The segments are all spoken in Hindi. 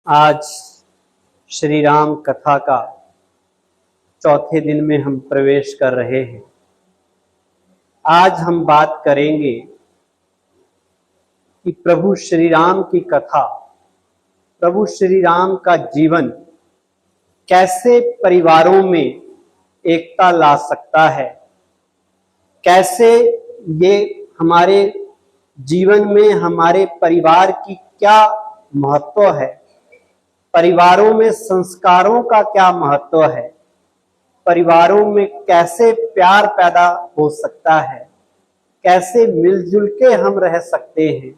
आज श्री राम कथा का चौथे दिन में हम प्रवेश कर रहे हैं। आज हम बात करेंगे कि प्रभु श्री राम की कथा, प्रभु श्री राम का जीवन कैसे परिवारों में एकता ला सकता है, कैसे ये हमारे जीवन में हमारे परिवार की क्या महत्व है, परिवारों में संस्कारों का क्या महत्व है, परिवारों में कैसे प्यार पैदा हो सकता है, कैसे मिलजुल के हम रह सकते हैं,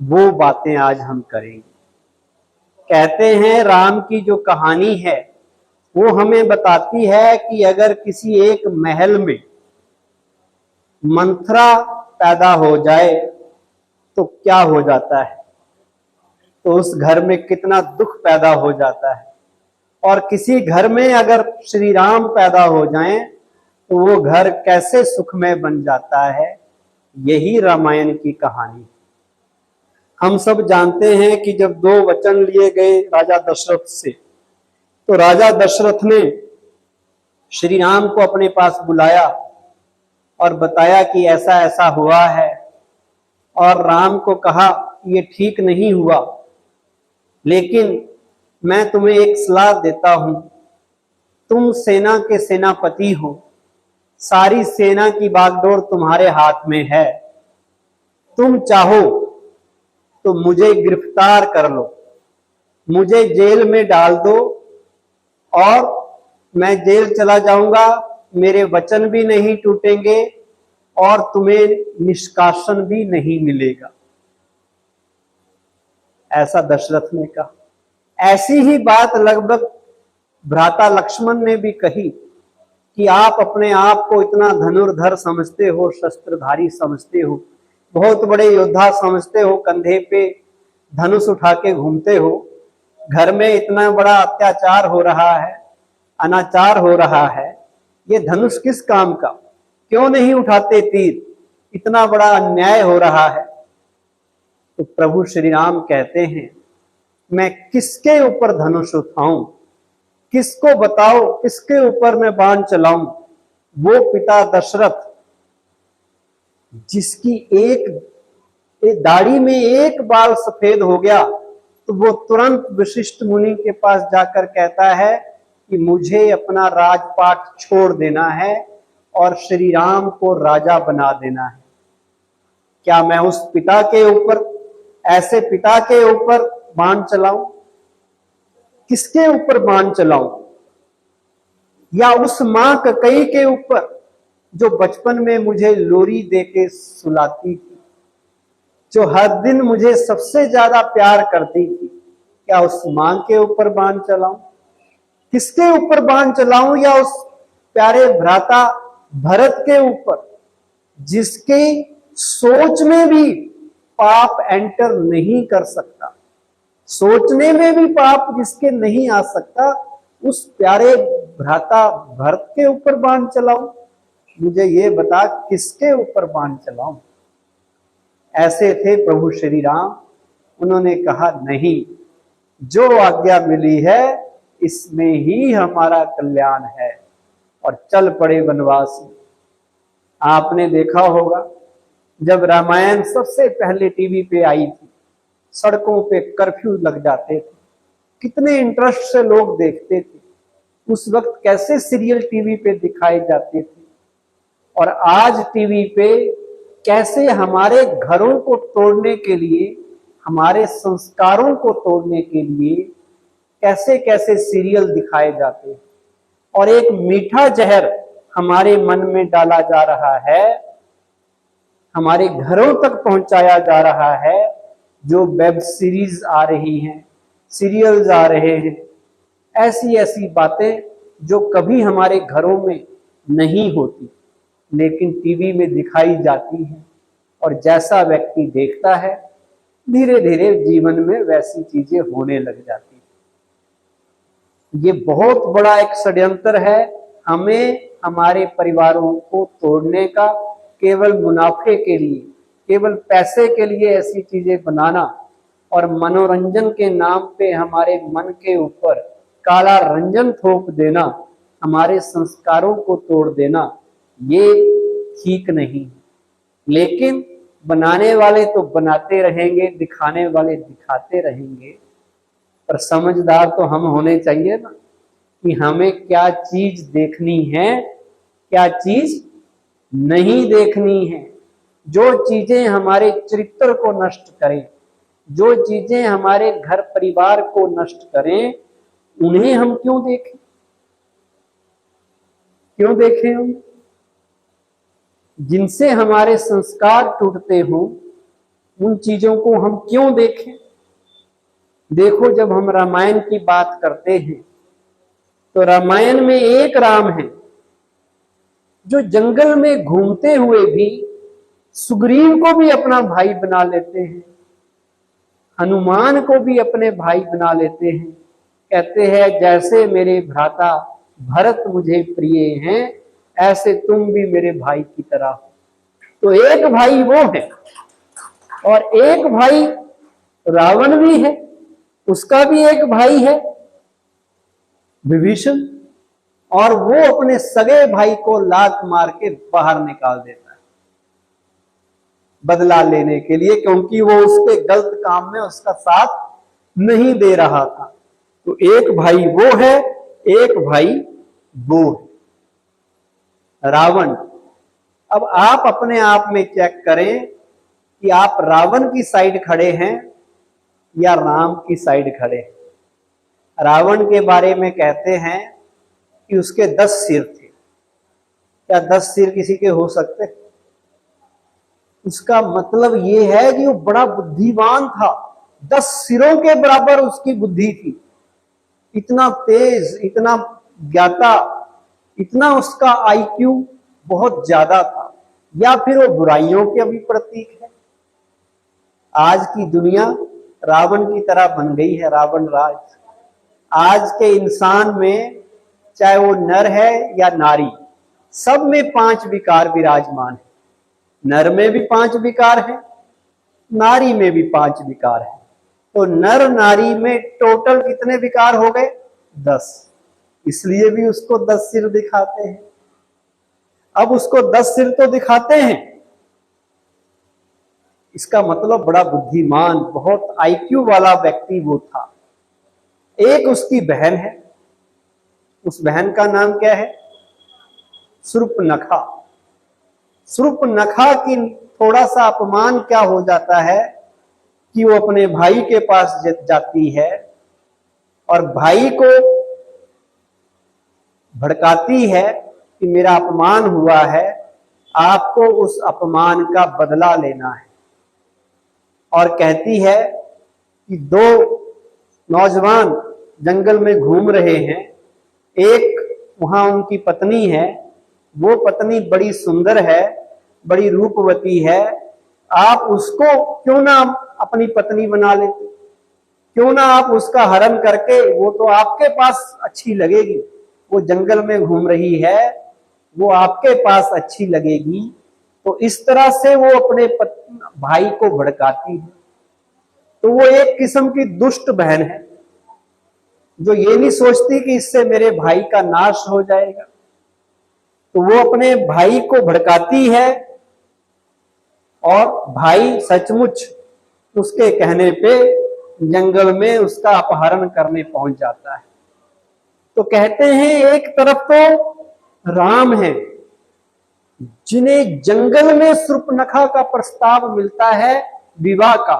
वो बातें आज हम करेंगे। कहते हैं राम की जो कहानी है वो हमें बताती है कि अगर किसी एक महल में मंथरा पैदा हो जाए तो क्या हो जाता है, तो उस घर में कितना दुख पैदा हो जाता है। और किसी घर में अगर श्री राम पैदा हो जाएं तो वो घर कैसे सुखमय बन जाता है। यही रामायण की कहानी। हम सब जानते हैं कि जब दो वचन लिए गए राजा दशरथ से, तो राजा दशरथ ने श्री राम को अपने पास बुलाया और बताया कि ऐसा ऐसा हुआ है, और राम को कहा ये ठीक नहीं हुआ, लेकिन मैं तुम्हें एक सलाह देता हूं। तुम सेना के सेनापति हो, सारी सेना की बागडोर तुम्हारे हाथ में है। तुम चाहो तो मुझे गिरफ्तार कर लो, मुझे जेल में डाल दो, और मैं जेल चला जाऊंगा, मेरे वचन भी नहीं टूटेंगे और तुम्हें निष्कासन भी नहीं मिलेगा। ऐसा दशरथ ने कहा। ऐसी ही बात लगभग भ्राता लक्ष्मण ने भी कही कि आप अपने आप को इतना धनुर्धर समझते हो, शस्त्रधारी समझते हो, बहुत बड़े योद्धा समझते हो, कंधे पे धनुष उठा के घूमते हो, घर में इतना बड़ा अत्याचार हो रहा है, अनाचार हो रहा है, ये धनुष किस काम का, क्यों नहीं उठाते तीर, इतना बड़ा अन्याय हो रहा है। तो प्रभु श्री राम कहते हैं मैं किसके ऊपर धनुष उठाऊं, किसको बताओ, किसके ऊपर मैं बाण चलाऊं। वो पिता दशरथ जिसकी एक दाढ़ी में एक बाल सफेद हो गया तो वो तुरंत वशिष्ठ मुनि के पास जाकर कहता है कि मुझे अपना राजपाट छोड़ देना है और श्री राम को राजा बना देना है। क्या मैं उस पिता के ऊपर, ऐसे पिता के ऊपर बाण चलाऊं? किसके ऊपर बाण चलाऊं? या उस मां ककई के ऊपर जो बचपन में मुझे लोरी देके सुलाती थी, जो हर दिन मुझे सबसे ज्यादा प्यार करती थी, क्या उस मां के ऊपर बाण चलाऊं? किसके ऊपर बाण चलाऊं? या उस प्यारे भ्राता भरत के ऊपर जिसकी सोच में भी पाप एंटर नहीं कर सकता, सोचने में भी पाप जिसके नहीं आ सकता, उस प्यारे भ्राता भरत के ऊपर बाण चलाऊं? मुझे ये बता किसके ऊपर बाण चलाऊं। ऐसे थे प्रभु श्री राम। उन्होंने कहा नहीं, जो आज्ञा मिली है इसमें ही हमारा कल्याण है, और चल पड़े वनवास। आपने देखा होगा जब रामायण सबसे पहले टीवी पे आई थी, सड़कों पे कर्फ्यू लग जाते थे, कितने इंटरेस्ट से लोग देखते थे। उस वक्त कैसे सीरियल टीवी पे दिखाए जाते थे, और आज टीवी पे कैसे हमारे घरों को तोड़ने के लिए, हमारे संस्कारों को तोड़ने के लिए कैसे कैसे सीरियल दिखाए जाते हैं। और एक मीठा जहर हमारे मन में डाला जा रहा है, हमारे घरों तक पहुंचाया जा रहा है, जो वेब सीरीज आ रही हैं, सीरियल्स आ रहे हैं, ऐसी ऐसी बातें जो कभी हमारे घरों में नहीं होती लेकिन टीवी में दिखाई जाती हैं। और जैसा व्यक्ति देखता है धीरे धीरे जीवन में वैसी चीजें होने लग जाती हैं। ये बहुत बड़ा एक षड्यंत्र है हमें हमारे परिवारों को तोड़ने का, केवल मुनाफे के लिए, केवल पैसे के लिए ऐसी चीजें बनाना और मनोरंजन के नाम पे हमारे मन के ऊपर काला रंजन थोप देना, हमारे संस्कारों को तोड़ देना, ये ठीक नहीं। लेकिन बनाने वाले तो बनाते रहेंगे, दिखाने वाले दिखाते रहेंगे, पर समझदार तो हम होने चाहिए ना कि हमें क्या चीज देखनी है, क्या चीज नहीं देखनी है। जो चीजें हमारे चरित्र को नष्ट करें, जो चीजें हमारे घर परिवार को नष्ट करें, उन्हें हम क्यों देखें? क्यों देखें हम? जिनसे हमारे संस्कार टूटते हों, उन चीजों को हम क्यों देखें? देखो, जब हम रामायण की बात करते हैं तो रामायण में एक राम है जो जंगल में घूमते हुए भी सुग्रीव को भी अपना भाई बना लेते हैं, हनुमान को भी अपने भाई बना लेते हैं। कहते हैं जैसे मेरे भ्राता भरत मुझे प्रिय हैं, ऐसे तुम भी मेरे भाई की तरह हो। तो एक भाई वो है, और एक भाई रावण भी है, उसका भी एक भाई है विभीषण, और वो अपने सगे भाई को लात मार के बाहर निकाल देता है बदला लेने के लिए, क्योंकि वो उसके गलत काम में उसका साथ नहीं दे रहा था। तो एक भाई वो है, एक भाई वो है रावण। अब आप अपने आप में चेक करें कि आप रावण की साइड खड़े हैं या राम की साइड खड़े हैं। रावण के बारे में कहते हैं कि उसके 10 सिर थे। क्या 10 सिर किसी के हो सकते? उसका मतलब यह है कि वो बड़ा बुद्धिमान था, 10 सिरों के बराबर उसकी बुद्धि थी, इतना तेज, इतना ज्ञाता, इतना उसका आईक्यू बहुत ज्यादा था। या फिर वो बुराइयों के भी प्रतीक है। आज की दुनिया रावण की तरह बन गई है, रावण राज। आज के इंसान में, चाहे वो नर है या नारी, सब में 5 विकार विराजमान है। नर में भी 5 विकार है, नारी में भी 5 विकार है। तो नर नारी में टोटल कितने विकार हो गए? 10। इसलिए भी उसको 10 सिर दिखाते हैं। अब उसको 10 सिर तो दिखाते हैं, इसका मतलब बड़ा बुद्धिमान, बहुत आईक्यू वाला व्यक्ति वो था। एक उसकी बहन है, उस बहन का नाम क्या है? शूर्पनखा। शूर्पनखा की थोड़ा सा अपमान क्या हो जाता है कि वो अपने भाई के पास जाती है और भाई को भड़काती है कि मेरा अपमान हुआ है, आपको उस अपमान का बदला लेना है। और कहती है कि 2 नौजवान जंगल में घूम रहे हैं, एक वहां उनकी पत्नी है, वो पत्नी बड़ी सुंदर है, बड़ी रूपवती है, आप उसको क्यों ना अपनी पत्नी बना लेते? क्यों ना आप उसका हरण करके, वो तो आपके पास अच्छी लगेगी, वो जंगल में घूम रही है, वो आपके पास अच्छी लगेगी। तो इस तरह से वो अपने भाई को भड़काती है। तो वो एक किस्म की दुष्ट बहन है, जो ये नहीं सोचती कि इससे मेरे भाई का नाश हो जाएगा। तो वो अपने भाई को भड़काती है और भाई सचमुच उसके कहने पे जंगल में उसका अपहरण करने पहुंच जाता है। तो कहते हैं एक तरफ तो राम है, जिन्हें जंगल में शूर्पनखा का प्रस्ताव मिलता है विवाह का,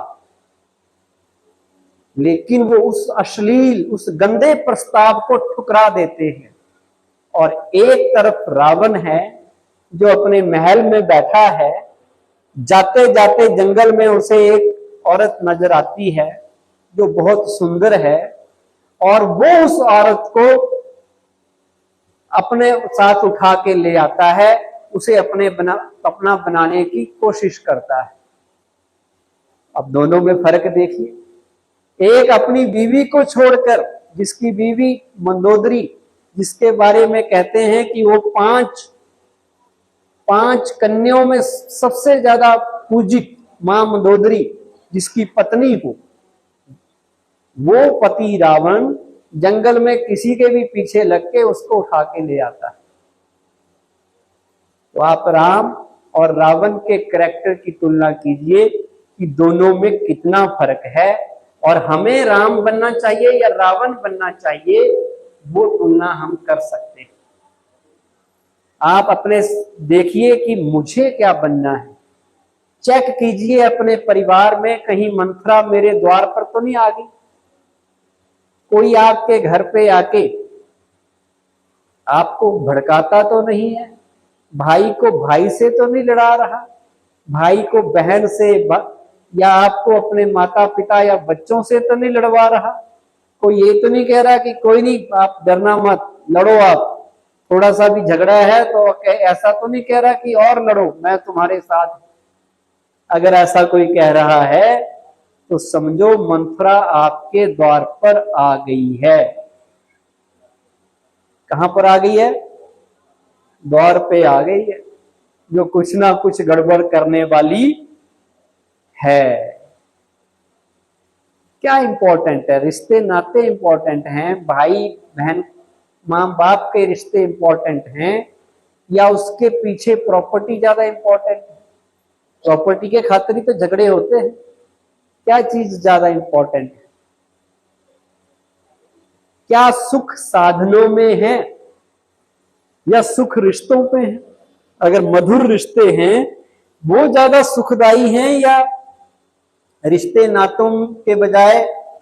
लेकिन वो उस अश्लील, उस गंदे प्रस्ताव को ठुकरा देते हैं। और एक तरफ रावण है जो अपने महल में बैठा है, जाते जाते जंगल में उसे एक औरत नजर आती है जो बहुत सुंदर है, और वो उस औरत को अपने साथ उठा के ले आता है, उसे अपना बनाने की कोशिश करता है। अब दोनों में फर्क देखिए, एक अपनी बीवी को छोड़कर, जिसकी बीवी मंदोदरी, जिसके बारे में कहते हैं कि वो 5 कन्याओं में सबसे ज्यादा पूजित मां मंदोदरी जिसकी पत्नी हो, वो पति रावण जंगल में किसी के भी पीछे लग के उसको उठा के ले आता है। तो आप राम और रावण के कैरेक्टर की तुलना कीजिए कि दोनों में कितना फर्क है, और हमें राम बनना चाहिए या रावण बनना चाहिए, वो तुलना हम कर सकते हैं। आप अपने देखिए कि मुझे क्या बनना है, चेक कीजिए अपने परिवार में, कहीं मंथरा मेरे द्वार पर तो नहीं आ गई। कोई आपके घर पे आके आपको भड़काता तो नहीं है, भाई को भाई से तो नहीं लड़ा रहा, भाई को बहन से या आपको अपने माता पिता या बच्चों से तो नहीं लड़वा रहा। कोई ये तो नहीं कह रहा कि कोई नहीं, आप डरना मत, लड़ो, आप थोड़ा सा भी झगड़ा है तो ऐसा तो नहीं कह रहा कि और लड़ो, मैं तुम्हारे साथ। अगर ऐसा कोई कह रहा है तो समझो मंथरा आपके द्वार पर आ गई है। कहां पर आ गई है? द्वार पे आ गई है, जो कुछ ना कुछ गड़बड़ करने वाली है। क्या इंपॉर्टेंट है? रिश्ते नाते इंपॉर्टेंट हैं, भाई बहन मां बाप के रिश्ते इंपॉर्टेंट हैं, या उसके पीछे प्रॉपर्टी ज्यादा इंपॉर्टेंट है? प्रॉपर्टी के खातिर ही तो झगड़े होते हैं। क्या चीज ज्यादा इंपॉर्टेंट है? क्या सुख साधनों में है या सुख रिश्तों पे है? अगर मधुर रिश्ते हैं वो ज्यादा सुखदाई हैं, या रिश्ते नातों के बजाय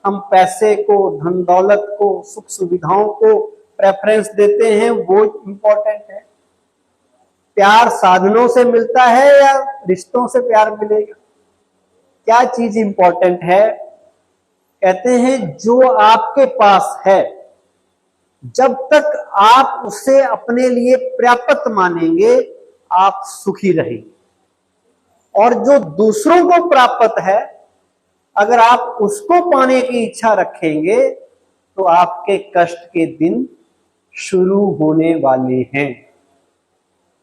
हम पैसे को, धन दौलत को, सुख सुविधाओं को प्रेफरेंस देते हैं, वो इंपॉर्टेंट है? प्यार साधनों से मिलता है या रिश्तों से प्यार मिलेगा? क्या चीज इंपॉर्टेंट है? कहते हैं जो आपके पास है, जब तक आप उसे अपने लिए पर्याप्त मानेंगे आप सुखी रहेंगे, और जो दूसरों को प्राप्त है अगर आप उसको पाने की इच्छा रखेंगे तो आपके कष्ट के दिन शुरू होने वाले हैं।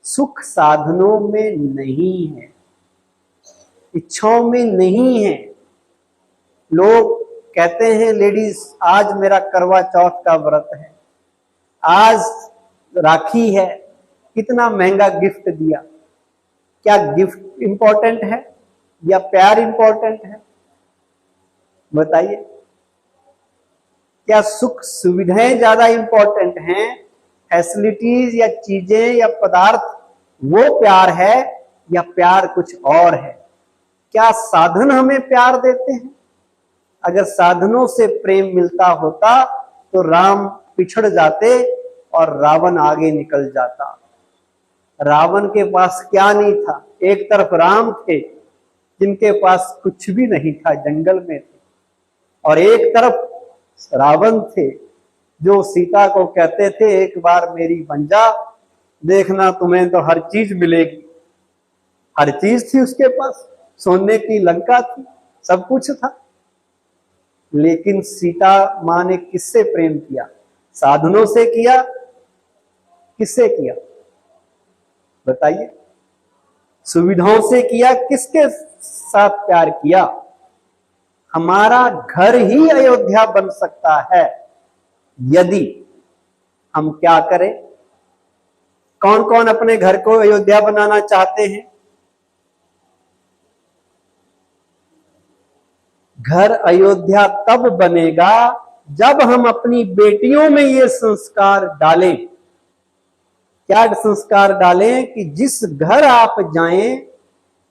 सुख साधनों में नहीं है, इच्छाओं में नहीं है। लोग कहते हैं लेडीज आज मेरा करवा चौथ का व्रत है, आज राखी है, कितना महंगा गिफ्ट दिया। क्या गिफ्ट इंपॉर्टेंट है या प्यार इंपॉर्टेंट है? बताइए। क्या सुख सुविधाएं ज्यादा इंपॉर्टेंट हैं, फैसिलिटीज या चीजें या पदार्थ वो प्यार है, या प्यार कुछ और है? क्या साधन हमें प्यार देते हैं? अगर साधनों से प्रेम मिलता होता तो राम पिछड़ जाते और रावण आगे निकल जाता। रावण के पास क्या नहीं था, एक तरफ राम थे जिनके पास कुछ भी नहीं था, जंगल में थे, और एक तरफ रावण थे जो सीता को कहते थे एक बार मेरी बन जा, देखना तुम्हें तो हर चीज मिलेगी। हर चीज थी उसके पास, सोने की लंका थी, सब कुछ था। लेकिन सीता मां ने किससे प्रेम किया? साधनों से किया, किससे किया बताइए? सुविधाओं से किया, किसके साथ प्यार किया? हमारा घर ही अयोध्या बन सकता है यदि हम क्या करें? कौन कौन अपने घर को अयोध्या बनाना चाहते हैं? घर अयोध्या तब बनेगा जब हम अपनी बेटियों में ये संस्कार डालें। क्या संस्कार डालें? कि जिस घर आप जाएं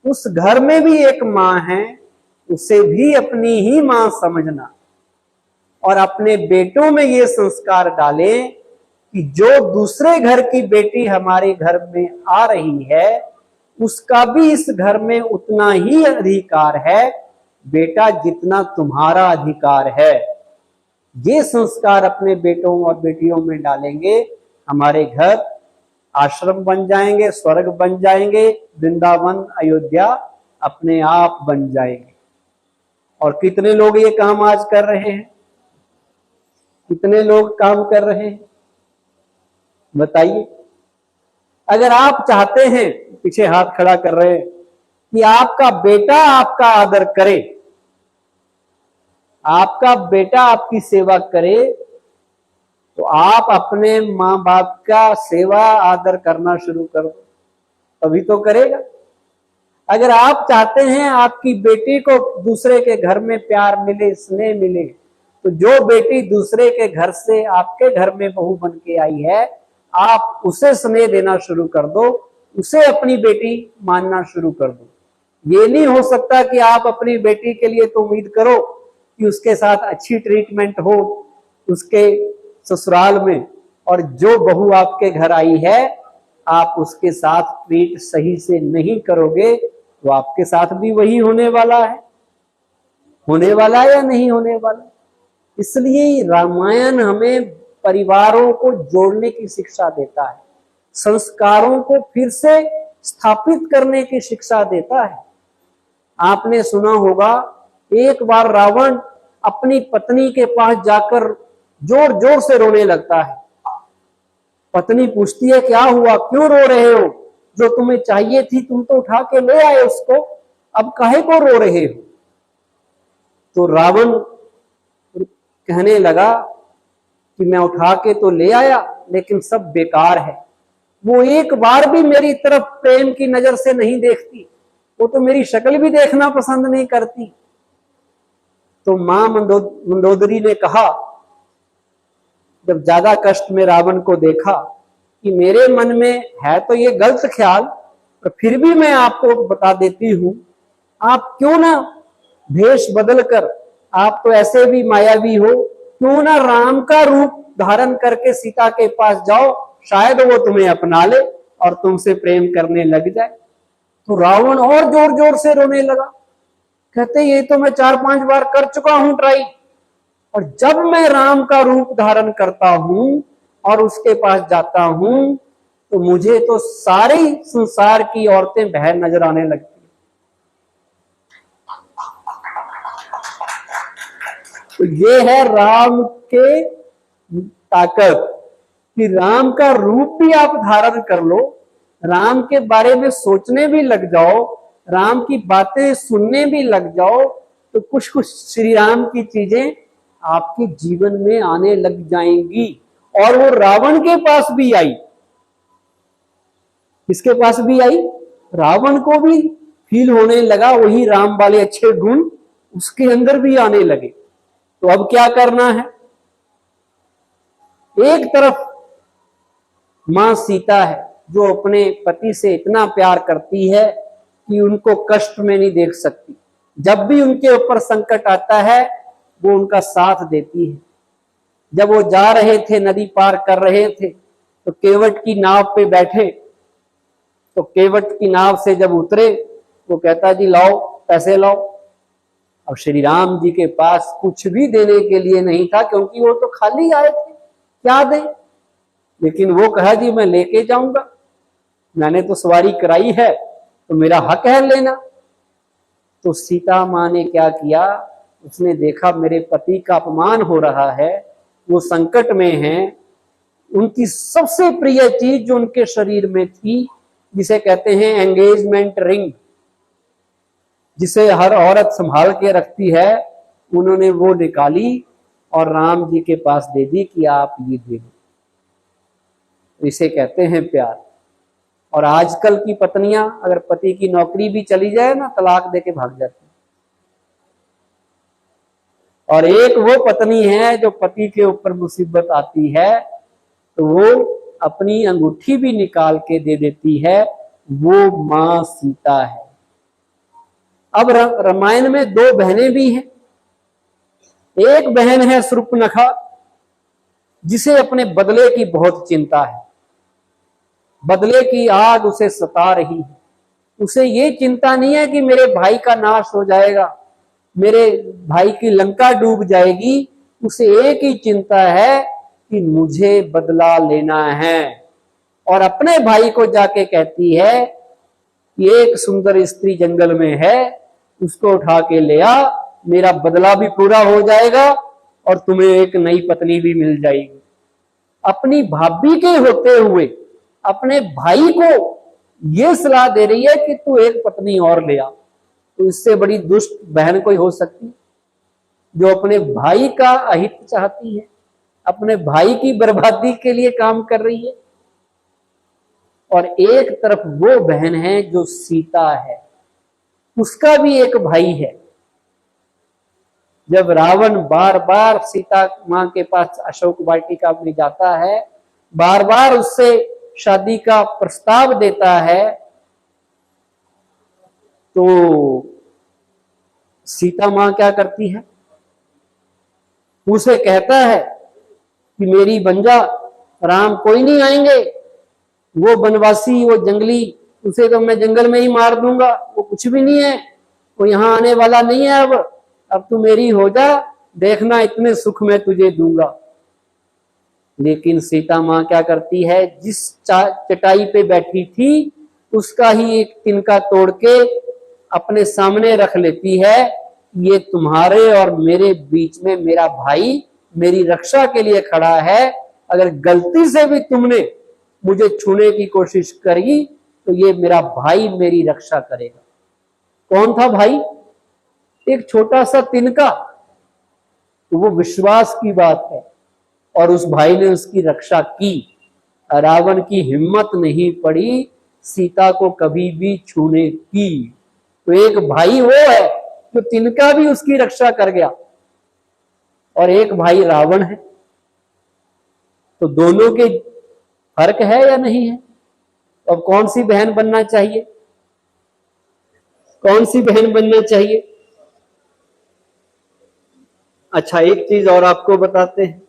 उस घर में भी एक मां है, उसे भी अपनी ही मां समझना, और अपने बेटों में ये संस्कार डालें कि जो दूसरे घर की बेटी हमारे घर में आ रही है उसका भी इस घर में उतना ही अधिकार है बेटा जितना तुम्हारा अधिकार है। ये संस्कार अपने बेटों और बेटियों में डालेंगे, हमारे घर आश्रम बन जाएंगे, स्वर्ग बन जाएंगे, वृंदावन अयोध्या अपने आप बन जाएंगे। और कितने लोग ये काम आज कर रहे हैं? कितने लोग काम कर रहे हैं बताइए? अगर आप चाहते हैं, पीछे हाथ खड़ा कर रहे हैं, कि आपका बेटा आपका आदर करे, आपका बेटा आपकी सेवा करे तो आप अपने माँ बाप का सेवा आदर करना शुरू कर दो, तभी तो करेगा। अगर आप चाहते हैं आपकी बेटी को दूसरे के घर में प्यार मिले, स्नेह मिले, तो जो बेटी दूसरे के घर से आपके घर में बहू बन के आई है, आप उसे स्नेह देना शुरू कर दो, उसे अपनी बेटी मानना शुरू कर दो। ये नहीं हो सकता कि आप अपनी बेटी के लिए तो उम्मीद करो कि उसके साथ अच्छी ट्रीटमेंट हो उसके ससुराल में, और जो बहू आपके घर आई है आप उसके साथ ट्रीट सही से नहीं करोगे तो आपके साथ भी वही होने वाला है। होने वाला है या नहीं होने वाला? इसलिए रामायण हमें परिवारों को जोड़ने की शिक्षा देता है, संस्कारों को फिर से स्थापित करने की शिक्षा देता है। आपने सुना होगा, एक बार रावण अपनी पत्नी के पास जाकर जोर जोर से रोने लगता है। पत्नी पूछती है, क्या हुआ, क्यों रो रहे हो? जो तुम्हें चाहिए थी तुम तो उठा के ले आए उसको, अब काहे को रो रहे हो? तो रावण कहने लगा कि मैं उठा के तो ले आया लेकिन सब बेकार है। वो एक बार भी मेरी तरफ प्रेम की नजर से नहीं देखती, वो तो मेरी शक्ल भी देखना पसंद नहीं करती। तो मां मंदोदरी ने कहा, जब ज्यादा कष्ट में रावण को देखा कि मेरे मन में है तो ये गलत ख्याल, पर फिर भी मैं आपको बता देती हूं, आप क्यों ना भेष बदलकर, आप तो ऐसे भी मायावी हो, क्यों ना राम का रूप धारण करके सीता के पास जाओ, शायद वो तुम्हें अपना ले और तुमसे प्रेम करने लग जाए। तो रावण और जोर जोर से रोने लगा, कहते ये तो मैं 4-5 बार कर चुका हूं ट्राई, और जब मैं राम का रूप धारण करता हूं और उसके पास जाता हूं तो मुझे तो सारे संसार की औरतें बहन नजर आने लगती। तो ये है राम के ताकत कि राम का रूप भी आप धारण कर लो, राम के बारे में सोचने भी लग जाओ, राम की बातें सुनने भी लग जाओ, तो कुछ कुछ श्री राम की चीजें आपके जीवन में आने लग जाएंगी। और वो रावण के पास भी आई। किसके पास भी आई? रावण को भी फील होने लगा वही राम वाले अच्छे गुण उसके अंदर भी आने लगे। तो अब क्या करना है? एक तरफ मां सीता है जो अपने पति से इतना प्यार करती है कि उनको कष्ट में नहीं देख सकती, जब भी उनके ऊपर संकट आता है वो उनका साथ देती है। जब वो जा रहे थे, नदी पार कर रहे थे, तो केवट की नाव पे बैठे, तो केवट की नाव से जब उतरे वो कहता जी लाओ पैसे लाओ। अब श्री राम जी के पास कुछ भी देने के लिए नहीं था, क्योंकि वो तो खाली आए थे, क्या दें? लेकिन वो कहा जी मैं लेके जाऊंगा, मैंने तो सवारी कराई है तो मेरा हक है लेना। तो सीता मां ने क्या किया, उसने देखा मेरे पति का अपमान हो रहा है, वो संकट में हैं, उनकी सबसे प्रिय चीज जो उनके शरीर में थी, जिसे कहते हैं एंगेजमेंट रिंग, जिसे हर औरत संभाल के रखती है, उन्होंने वो निकाली और राम जी के पास दे दी कि आप ये दे दो। इसे कहते हैं प्यार। और आजकल की पत्नियां अगर पति की नौकरी भी चली जाए ना, तलाक देके भाग जाती। और एक वो पत्नी है जो पति के ऊपर मुसीबत आती है तो वो अपनी अंगूठी भी निकाल के दे देती है, वो मां सीता है। अब रामायण में 2 बहनें भी हैं। एक बहन है शूर्पणखा, जिसे अपने बदले की बहुत चिंता है, बदले की आग उसे सता रही है। उसे ये चिंता नहीं है कि मेरे भाई का नाश हो जाएगा, मेरे भाई की लंका डूब जाएगी, उसे एक ही चिंता है कि मुझे बदला लेना है। और अपने भाई को जाके कहती है कि एक सुंदर स्त्री जंगल में है, उसको उठा के ले आ, मेरा बदला भी पूरा हो जाएगा और तुम्हें एक नई पत्नी भी मिल जाएगी। अपनी भाभी के होते हुए अपने भाई को यह सलाह दे रही है कि तू एक पत्नी और ले आ। तो इससे बड़ी दुष्ट बहन कोई हो सकती? जो अपने भाई का अहित चाहती है, अपने भाई की बर्बादी के लिए काम कर रही है। और एक तरफ वो बहन है जो सीता है, उसका भी एक भाई है। जब रावण बार बार सीता मां के पास अशोक वाटिका में जाता है, बार बार उससे शादी का प्रस्ताव देता है, तो सीता मां क्या करती है, उसे कहता है कि मेरी बन जा, राम कोई नहीं आएंगे, वो बनवासी, वो जंगली, उसे तो मैं जंगल में ही मार दूंगा, वो कुछ भी नहीं है, वो यहां आने वाला नहीं है। अब तू मेरी हो जा, देखना इतने सुख मैं तुझे दूंगा। लेकिन सीता मां क्या करती है, जिस चटाई पे बैठी थी उसका ही एक तिनका तोड़ के अपने सामने रख लेती है। ये तुम्हारे और मेरे बीच में मेरा भाई मेरी रक्षा के लिए खड़ा है, अगर गलती से भी तुमने मुझे छूने की कोशिश करी तो ये मेरा भाई मेरी रक्षा करेगा। कौन था भाई? एक छोटा सा तिनका। तो वो विश्वास की बात है, और उस भाई ने उसकी रक्षा की। रावण की हिम्मत नहीं पड़ी सीता को कभी भी छूने की। तो एक भाई वो है जो तिनका भी उसकी रक्षा कर गया, और एक भाई रावण है। तो दोनों के फर्क है या नहीं है? अब कौन सी बहन बनना चाहिए, कौन सी बहन बनना चाहिए? अच्छा, एक चीज और आपको बताते हैं,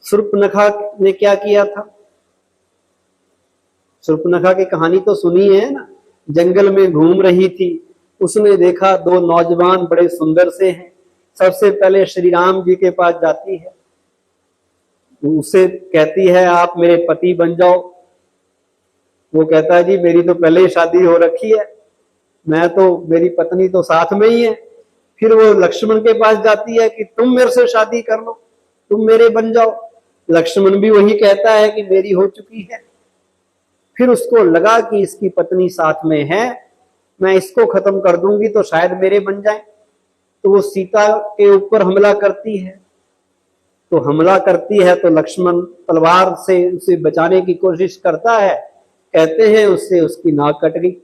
शूर्पणखा ने क्या किया था। शूर्पणखा की कहानी तो सुनी है ना। जंगल में घूम रही थी, उसने देखा दो नौजवान बड़े सुंदर से हैं। सबसे पहले श्री राम जी के पास जाती है, उसे कहती है आप मेरे पति बन जाओ। वो कहता है जी मेरी तो पहले ही शादी हो रखी है, मैं तो, मेरी पत्नी तो साथ में ही है। फिर वो लक्ष्मण के पास जाती है कि तुम मेरे से शादी कर लो, तुम मेरे बन जाओ। लक्ष्मण भी वही कहता है कि मेरी हो चुकी है। फिर उसको लगा कि इसकी पत्नी साथ में है, मैं इसको खत्म कर दूंगी तो शायद मेरे बन जाए। तो वो सीता के ऊपर हमला करती है। तो हमला करती है तो लक्ष्मण तलवार से उसे बचाने की कोशिश करता है। कहते हैं उससे उसकी नाक कट गई।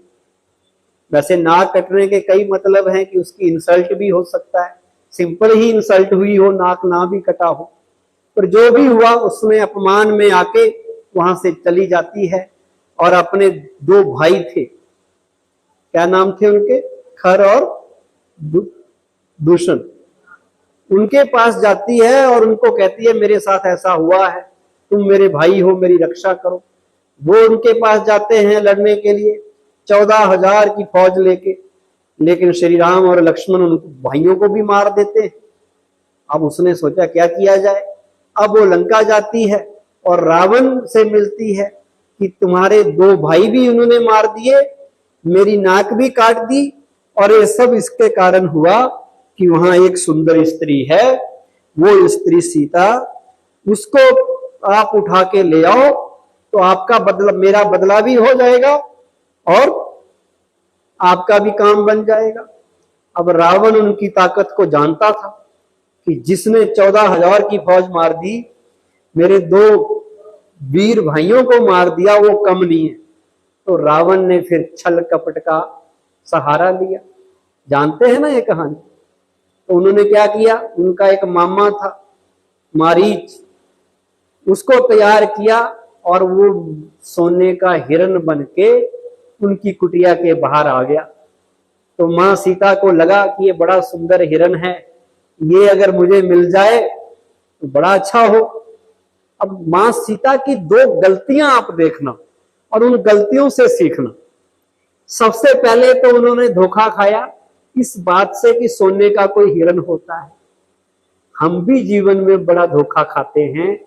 वैसे नाक कटने के कई मतलब हैं कि उसकी इंसल्ट भी हो सकता है, सिंपल ही इंसल्ट हुई हो, नाक ना भी कटा हो। पर जो भी हुआ उसमें अपमान में आके वहां से चली जाती है। और अपने दो भाई थे, क्या नाम थे उनके, खर और दूषण, उनके पास जाती है और उनको कहती है मेरे साथ ऐसा हुआ है, तुम मेरे भाई हो, मेरी रक्षा करो। वो उनके पास जाते हैं लड़ने के लिए 14,000 की फौज लेके, लेकिन श्री राम और लक्ष्मण उन भाइयों को भी मार देते हैं। अब उसने सोचा क्या किया जाए। अब वो लंका जाती है और रावण से मिलती है कि तुम्हारे दो भाई भी उन्होंने मार दिए, मेरी नाक भी काट दी, और ये सब इसके कारण हुआ कि वहां एक सुंदर स्त्री है, वो स्त्री सीता, उसको आप उठा के ले आओ तो आपका बदला, मेरा बदला भी हो जाएगा और आपका भी काम बन जाएगा। अब रावण उनकी ताकत को जानता था कि जिसने 14,000 की फौज मार दी, मेरे दो वीर भाइयों को मार दिया, वो कम नहीं है। तो रावण ने फिर छल कपट का सहारा लिया। जानते हैं ना ये कहानी। तो उन्होंने क्या किया, उनका एक मामा था मारीच, उसको तैयार किया और वो सोने का हिरण बन के उनकी कुटिया के बाहर आ गया। तो मां सीता को लगा कि ये बड़ा सुंदर हिरण है, ये अगर मुझे मिल जाए तो बड़ा अच्छा हो। अब मां सीता की दो गलतियां आप देखना और उन गलतियों से सीखना। सबसे पहले तो उन्होंने धोखा खाया इस बात से कि सोने का कोई हिरण होता है। हम भी जीवन में बड़ा धोखा खाते हैं,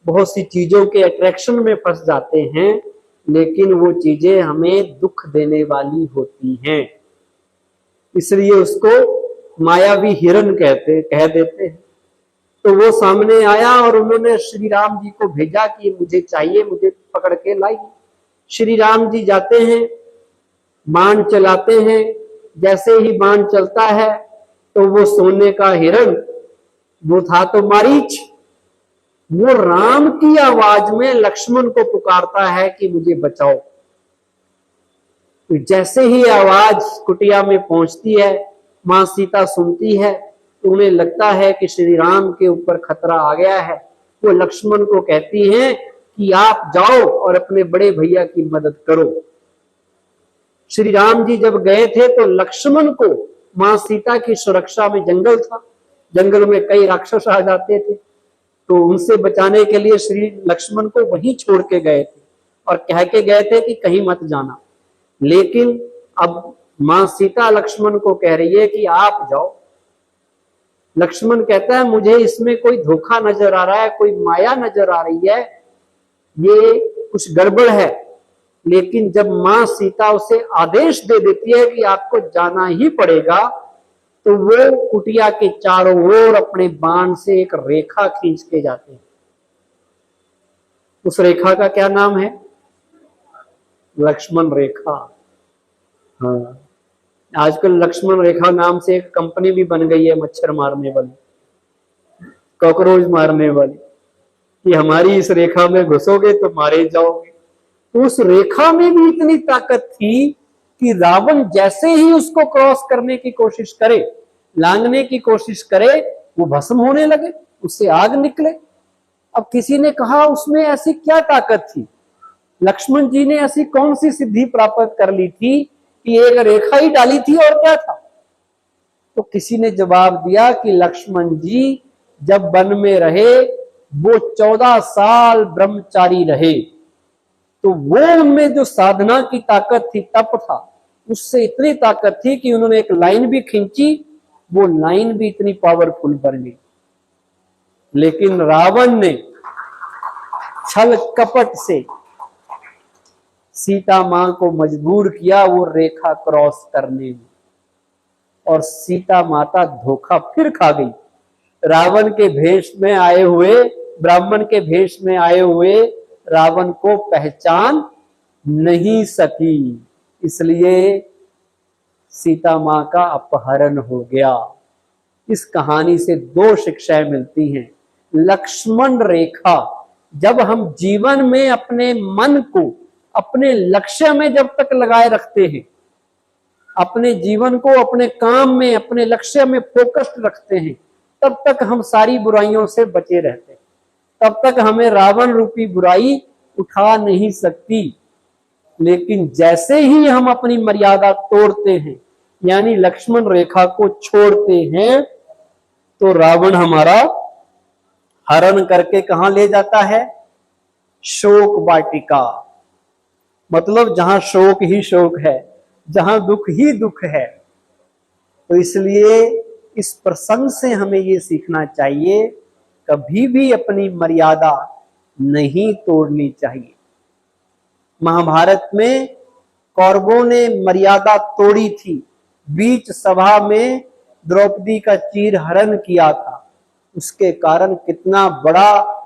बहुत सी चीजों के अट्रैक्शन में फंस जाते हैं, लेकिन वो चीजें हमें दुख देने वाली होती हैं, इसलिए उसको मायावी हिरण कह देते हैं। तो वो सामने आया और उन्होंने श्री राम जी को भेजा कि मुझे चाहिए, मुझे पकड़ के लाई। श्री राम जी जाते हैं, बाण चलाते हैं। जैसे ही बाण चलता है तो वो सोने का हिरण, वो था तो मारीच, वो राम की आवाज में लक्ष्मण को पुकारता है कि मुझे बचाओ। तो जैसे ही आवाज कुटिया में पहुंचती है, मां सीता सुनती है, तो उन्हें लगता है कि श्री राम के ऊपर खतरा आ गया है। वो लक्ष्मण को कहती हैं कि आप जाओ और अपने बड़े भैया की मदद करो। श्री राम जी जब गए थे तो लक्ष्मण को मां सीता की सुरक्षा में जंगल था, जंगल में कई राक्षस आ जाते थे, तो उनसे बचाने के लिए श्री लक्ष्मण को वहीं छोड़ के गए थे और कह के गए थे कि कहीं मत जाना। लेकिन अब मां सीता लक्ष्मण को कह रही है कि आप जाओ। लक्ष्मण कहता है मुझे इसमें कोई धोखा नजर आ रहा है, कोई माया नजर आ रही है, ये कुछ गड़बड़ है। लेकिन जब मां सीता उसे आदेश दे देती है कि आपको जाना ही पड़ेगा, तो वो कुटिया के चारों ओर अपने बाण से एक रेखा खींच के जाते हैं। उस रेखा का क्या नाम है? लक्ष्मण रेखा। हाँ, आजकल लक्ष्मण रेखा नाम से एक कंपनी भी बन गई है, मच्छर मारने वाली, कॉकरोच मारने वाली, कि हमारी इस रेखा में घुसोगे तो मारे जाओगे। उस रेखा में भी इतनी ताकत थी कि रावण जैसे ही उसको क्रॉस करने की कोशिश करे, लांघने की कोशिश करे, वो भस्म होने लगे, उससे आग निकले। अब किसी ने कहा उसमें ऐसी क्या ताकत थी, लक्ष्मण जी ने ऐसी कौन सी सिद्धि प्राप्त कर ली थी कि एक रेखा ही डाली थी और क्या था? तो किसी ने जवाब दिया कि लक्ष्मण जी जब वन में रहे, वो 14 साल ब्रह्मचारी रहे, तो वो उनमें जो साधना की ताकत थी, तप था, उससे इतनी ताकत थी कि उन्होंने एक लाइन भी खींची, वो लाइन भी इतनी पावरफुल बन गई। लेकिन रावण ने छल कपट से सीता मां को मजबूर किया वो रेखा क्रॉस करने में, और सीता माता धोखा फिर खा गई। रावण के भेष में आए हुए, ब्राह्मण के भेष में आए हुए रावण को पहचान नहीं सकी, इसलिए सीता मां का अपहरण हो गया। इस कहानी से 2 शिक्षाएं मिलती हैं। लक्ष्मण रेखा, जब हम जीवन में अपने मन को अपने लक्ष्य में जब तक लगाए रखते हैं, अपने जीवन को अपने काम में, अपने लक्ष्य में फोकस्ड रखते हैं, तब तक हम सारी बुराइयों से बचे रहते हैं, तब तक हमें रावण रूपी बुराई उठा नहीं सकती। लेकिन जैसे ही हम अपनी मर्यादा तोड़ते हैं, यानी लक्ष्मण रेखा को छोड़ते हैं, तो रावण हमारा हरण करके कहां ले जाता है? शोक वाटिका। मतलब जहां शोक ही शोक है, जहां दुख ही दुख है। तो इसलिए इस प्रसंग से हमें ये सीखना चाहिए, कभी भी अपनी मर्यादा नहीं तोड़नी चाहिए। महाभारत में कौरवों ने मर्यादा तोड़ी थी, बीच सभा में द्रौपदी का चीरहरण किया था, उसके कारण कितना बड़ा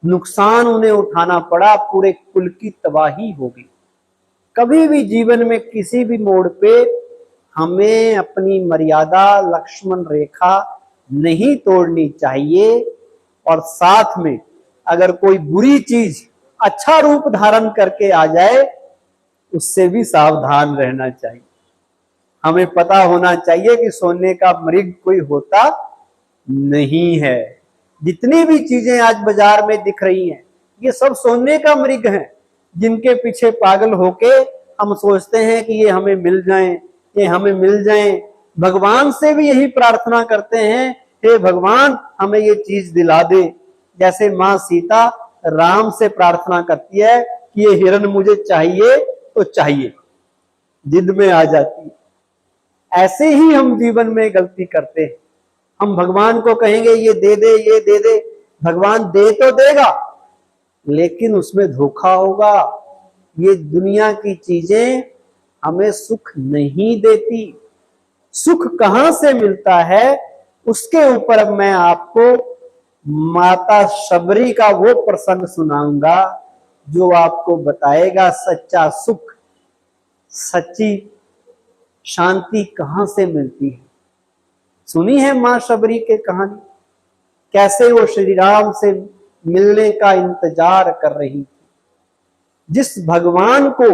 नुकसान उन्हें उठाना पड़ा, पूरे कुल की तबाही हो गई। कभी भी जीवन में किसी भी मोड़ पे हमें अपनी मर्यादा, लक्ष्मण रेखा नहीं तोड़नी चाहिए। और साथ में अगर कोई बुरी चीज अच्छा रूप धारण करके आ जाए, उससे भी सावधान रहना चाहिए। हमें पता होना चाहिए कि सोने का मृग कोई होता नहीं है। जितनी भी चीजें आज बाजार में दिख रही हैं, ये सब सोने का मृग हैं, जिनके पीछे पागल होके हम सोचते हैं कि ये हमें मिल जाएं, ये हमें मिल जाएं। भगवान से भी यही प्रार्थना करते हैं, हे भगवान हमें ये चीज दिला दे। जैसे मां सीता राम से प्रार्थना करती है कि ये हिरण मुझे चाहिए तो चाहिए, जिद में आ जाती है। ऐसे ही हम जीवन में गलती करते हैं। हम भगवान को कहेंगे ये दे दे, ये दे दे, भगवान दे तो देगा, लेकिन उसमें धोखा होगा। ये दुनिया की चीजें हमें सुख नहीं देती। सुख कहां से मिलता है, उसके ऊपर अब मैं आपको माता शबरी का वो प्रसंग सुनाऊंगा, जो आपको बताएगा सच्चा सुख, सच्ची शांति कहां से मिलती है। सुनी है मां शबरी के कहानी, कैसे वो श्री राम से मिलने का इंतजार कर रही थी। जिस भगवान को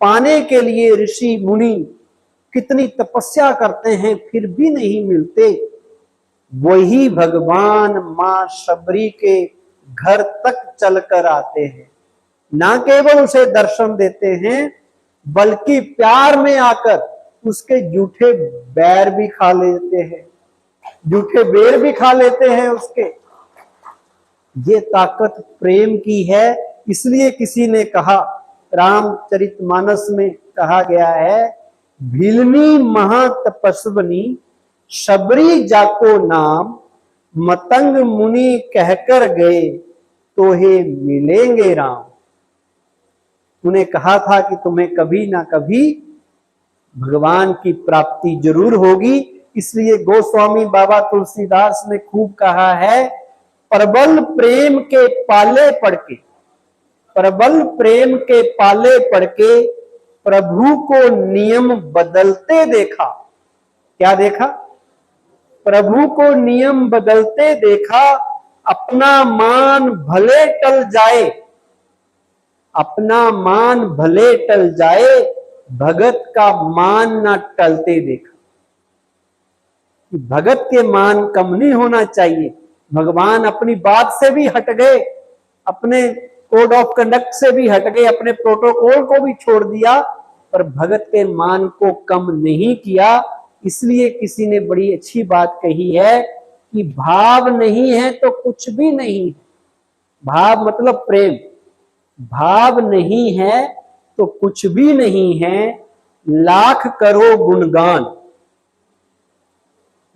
पाने के लिए ऋषि मुनि कितनी तपस्या करते हैं फिर भी नहीं मिलते, वही भगवान मां शबरी के घर तक चलकर आते हैं। ना केवल उसे दर्शन देते हैं बल्कि प्यार में आकर उसके जूठे बैर भी खा लेते हैं, जूठे बेर भी खा लेते हैं उसके। ये ताकत प्रेम की है। इसलिए किसी ने कहा, रामचरितमानस में कहा गया है, भीलनी महातपस्वनी शबरी जाको नाम, मतंग मुनि कहकर गए तो हे मिलेंगे राम। उन्हें कहा था कि तुम्हें कभी ना कभी भगवान की प्राप्ति जरूर होगी। इसलिए गोस्वामी बाबा तुलसीदास ने खूब कहा है, प्रबल प्रेम के पाले पड़ के, प्रबल प्रेम के पाले पड़ के प्रभु को नियम बदलते देखा। क्या देखा? प्रभु को नियम बदलते देखा। अपना मान भले टल जाए, अपना मान भले टल जाए, भगत का मान ना टलते देखा। भगत के मान कम नहीं होना चाहिए। भगवान अपनी बात से भी हट गए, अपने कोड ऑफ कंडक्ट से भी हट गए, अपने प्रोटोकॉल को भी छोड़ दिया, पर भगत के मान को कम नहीं किया। इसलिए किसी ने बड़ी अच्छी बात कही है कि भाव नहीं है तो कुछ भी नहीं है। भाव मतलब प्रेम, भाव नहीं है तो कुछ भी नहीं है। लाख करो गुणगान,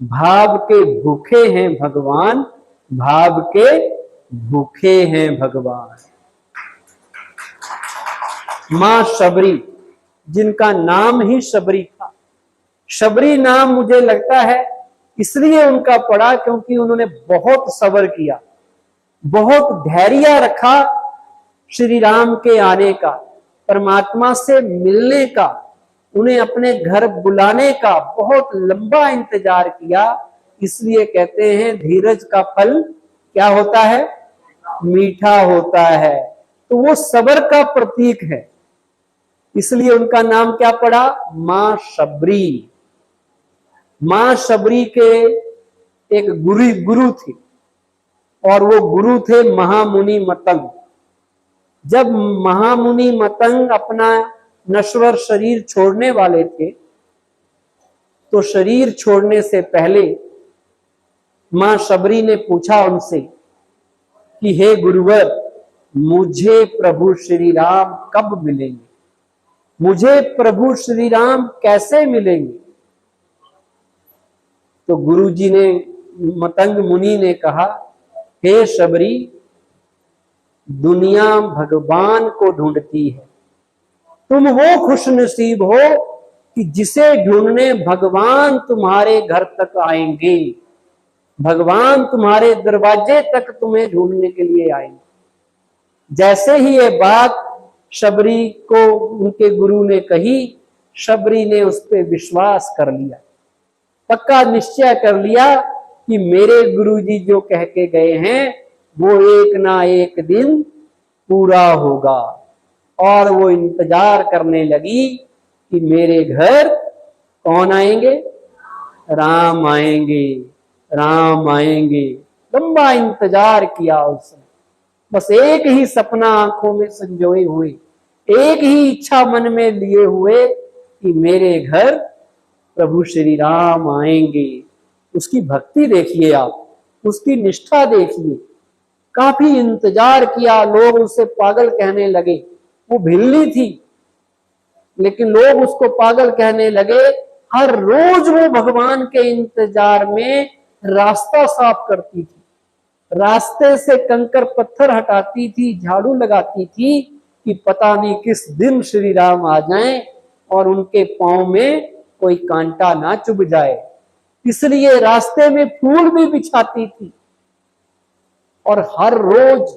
भाव के भूखे हैं भगवान, भाव के भूखे हैं भगवान। मां शबरी, जिनका नाम ही शबरी था। शबरी नाम मुझे लगता है इसलिए उनका पड़ा क्योंकि उन्होंने बहुत सब्र किया, बहुत धैर्य रखा श्री राम के आने का, परमात्मा से मिलने का, उन्हें अपने घर बुलाने का बहुत लंबा इंतजार किया। इसलिए कहते हैं धीरज का फल क्या होता है? मीठा होता है। तो वो सब्र का प्रतीक है, इसलिए उनका नाम क्या पड़ा? मां शबरी। मां शबरी के एक गुरु थे और वो गुरु थे महामुनि मतंग। जब महामुनि मतंग अपना नश्वर शरीर छोड़ने वाले थे तो शरीर छोड़ने से पहले मां शबरी ने पूछा उनसे कि हे गुरुवर, मुझे प्रभु श्री राम कब मिलेंगे? मुझे प्रभु श्री राम कैसे मिलेंगे? तो गुरुजी ने, मतंग मुनि ने कहा, हे शबरी, दुनिया भगवान को ढूंढती है, तुम वो खुशनसीब हो कि जिसे ढूंढने भगवान तुम्हारे घर तक आएंगे, भगवान तुम्हारे दरवाजे तक तुम्हें ढूंढने के लिए आएंगे। जैसे ही ये बात शबरी को उनके गुरु ने कही, शबरी ने उस पर विश्वास कर लिया, पक्का निश्चय कर लिया कि मेरे गुरुजी जो कह के गए हैं वो एक ना एक दिन पूरा होगा। और वो इंतजार करने लगी कि मेरे घर कौन आएंगे? राम आएंगे, राम आएंगे। लंबा इंतजार किया उसने, बस एक ही सपना आंखों में संजोए हुए, एक ही इच्छा मन में लिए हुए कि मेरे घर प्रभु श्री राम आएंगे। उसकी भक्ति देखिए आप, उसकी निष्ठा देखिए। काफी इंतजार किया, लोग उसे पागल कहने लगे। वो भिल्ली थी लेकिन लोग उसको पागल कहने लगे। हर रोज वो भगवान के इंतजार में रास्ता साफ करती थी, रास्ते से कंकर पत्थर हटाती थी, झाड़ू लगाती थी कि पता नहीं किस दिन श्री राम आ जाएं और उनके पांव में कोई कांटा ना चुभ जाए। इसलिए रास्ते में फूल भी बिछाती थी और हर रोज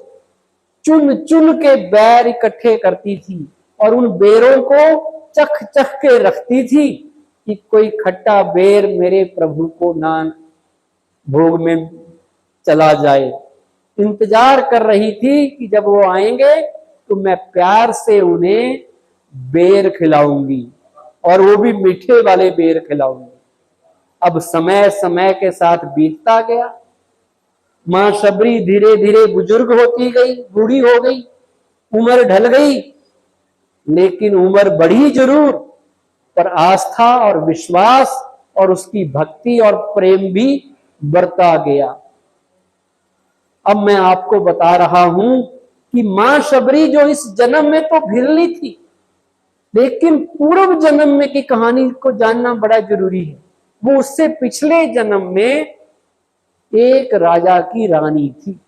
चुन चुन के बैर इकट्ठे करती थी और उन बेरों को चख चख के रखती थी कि कोई खट्टा बेर मेरे प्रभु को ना भोग में चला जाए। इंतजार कर रही थी कि जब वो आएंगे तो मैं प्यार से उन्हें बेर खिलाऊंगी, और वो भी मीठे वाले बेर खिलाऊंगी। अब समय समय के साथ बीतता गया। मां शबरी धीरे धीरे बुजुर्ग होती गई, बूढ़ी हो गई, उम्र ढल गई, लेकिन उम्र बढ़ी जरूर, पर आस्था और विश्वास और उसकी भक्ति और प्रेम भी बढ़ता गया। अब मैं आपको बता रहा हूं कि मां शबरी जो इस जन्म में तो भिलनी थी, लेकिन पूर्व जन्म में की कहानी को जानना बड़ा जरूरी है। वो उससे पिछले जन्म में एक राजा की रानी थी,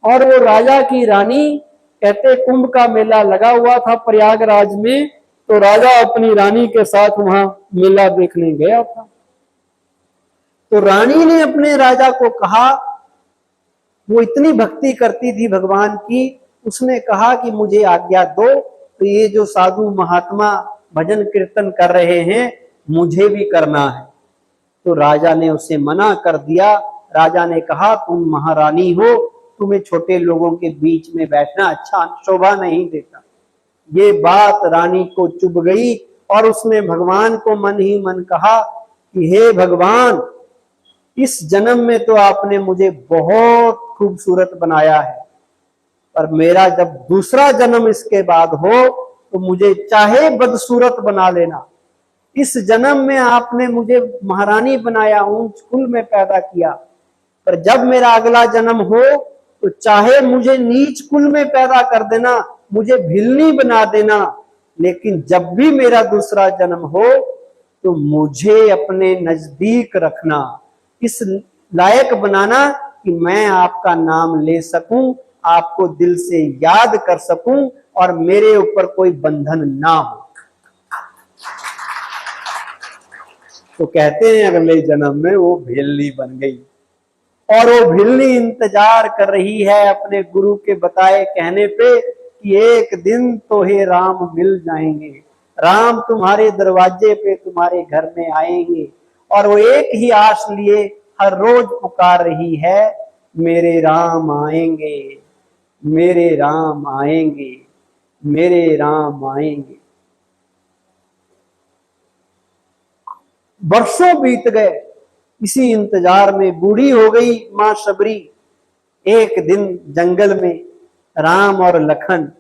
और वो राजा की रानी, कहते कुंभ का मेला लगा हुआ था प्रयागराज में, तो राजा अपनी रानी के साथ वहां मेला देखने गया था। तो रानी ने अपने राजा को कहा, वो इतनी भक्ति करती थी भगवान की, उसने कहा कि मुझे आज्ञा दो, तो ये जो साधु महात्मा भजन कीर्तन कर रहे हैं मुझे भी करना है। तो राजा ने उसे मना कर दिया। राजा ने कहा, तुम महारानी हो, तुम्हें छोटे लोगों के बीच में बैठना अच्छा शोभा नहीं देता। ये बात रानी को चुभ गई और उसने भगवान को मन ही मन कहा कि हे भगवान, इस जन्म में तो आपने मुझे बहुत खूबसूरत बनाया है, पर मेरा जब दूसरा जन्म इसके बाद हो तो मुझे चाहे बदसूरत बना लेना। इस जन्म में आपने मुझे महारानी बनाया, ऊंच कुल में पैदा किया, पर जब मेरा अगला जन्म हो तो चाहे मुझे नीच कुल में पैदा कर देना, मुझे भिलनी बना देना, लेकिन जब भी मेरा दूसरा जन्म हो तो मुझे अपने नजदीक रखना, इस लायक बनाना कि मैं आपका नाम ले सकूं, आपको दिल से याद कर सकूं और मेरे ऊपर कोई बंधन ना हो। तो कहते हैं अगले जन्म में वो भिलनी बन गई, और वो भिलनी इंतजार कर रही है अपने गुरु के बताए कहने पे कि एक दिन तो हे राम मिल जाएंगे, राम तुम्हारे दरवाजे पे तुम्हारे घर में आएंगे। और वो एक ही आस लिए हर रोज पुकार रही है, मेरे राम आएंगे, मेरे राम आएंगे, मेरे राम आएंगे। वर्षों बीत गए, इसी इंतजार में बूढ़ी हो गई मां शबरी। एक दिन जंगल में राम और लखन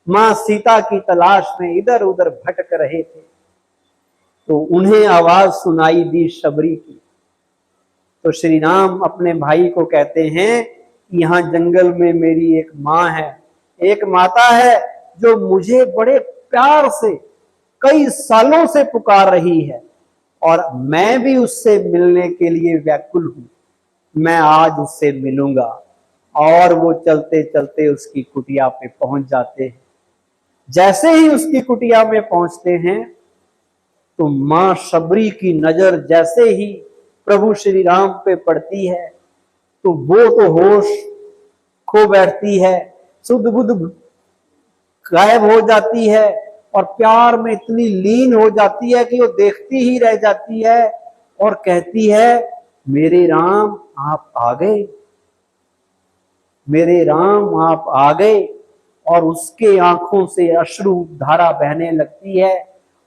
मां सीता की तलाश में इधर उधर भटक रहे थे, तो उन्हें आवाज सुनाई दी शबरी की। तो श्री राम अपने भाई को कहते हैं कि यहाँ जंगल में मेरी एक माँ है, एक माता है जो मुझे बड़े प्यार से कई सालों से पुकार रही है, और मैं भी उससे मिलने के लिए व्याकुल हूं। मैं आज उससे मिलूंगा। और वो चलते चलते उसकी कुटिया पे पहुंच जाते हैं। जैसे ही उसकी कुटिया में पहुंचते हैं तो मां शबरी की नजर जैसे ही प्रभु श्री राम पे पड़ती है तो वो तो होश खो बैठती है, सुध बुध गायब हो जाती है, और प्यार में इतनी लीन हो जाती है कि वो देखती ही रह जाती है और कहती है, मेरे राम आप आ गए, मेरे राम आप आ गए। और उसके आंखों से अश्रु धारा बहने लगती है,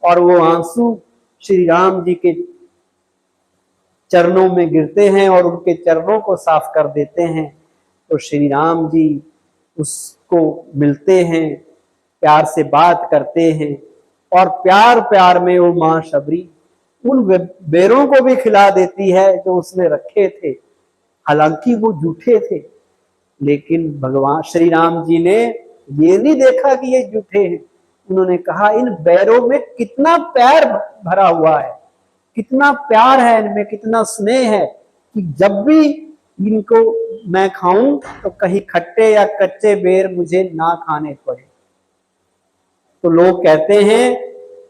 और वो आंसू श्री राम जी के चरणों में गिरते हैं और उनके चरणों को साफ कर देते हैं। तो श्री राम जी उसको मिलते हैं, प्यार से बात करते हैं, और प्यार प्यार में वो मां शबरी उन बेरों को भी खिला देती है जो उसने रखे थे। हालांकि वो झूठे थे, लेकिन भगवान श्री राम जी ने ये नहीं देखा कि ये झूठे हैं। उन्होंने कहा, इन बैरों में कितना प्यार भरा हुआ है, कितना प्यार है इनमें, कितना स्नेह है कि जब भी इनको मैं खाऊं तो कहीं खट्टे या कच्चे बेर मुझे ना खाने पड़े। तो लोग कहते हैं,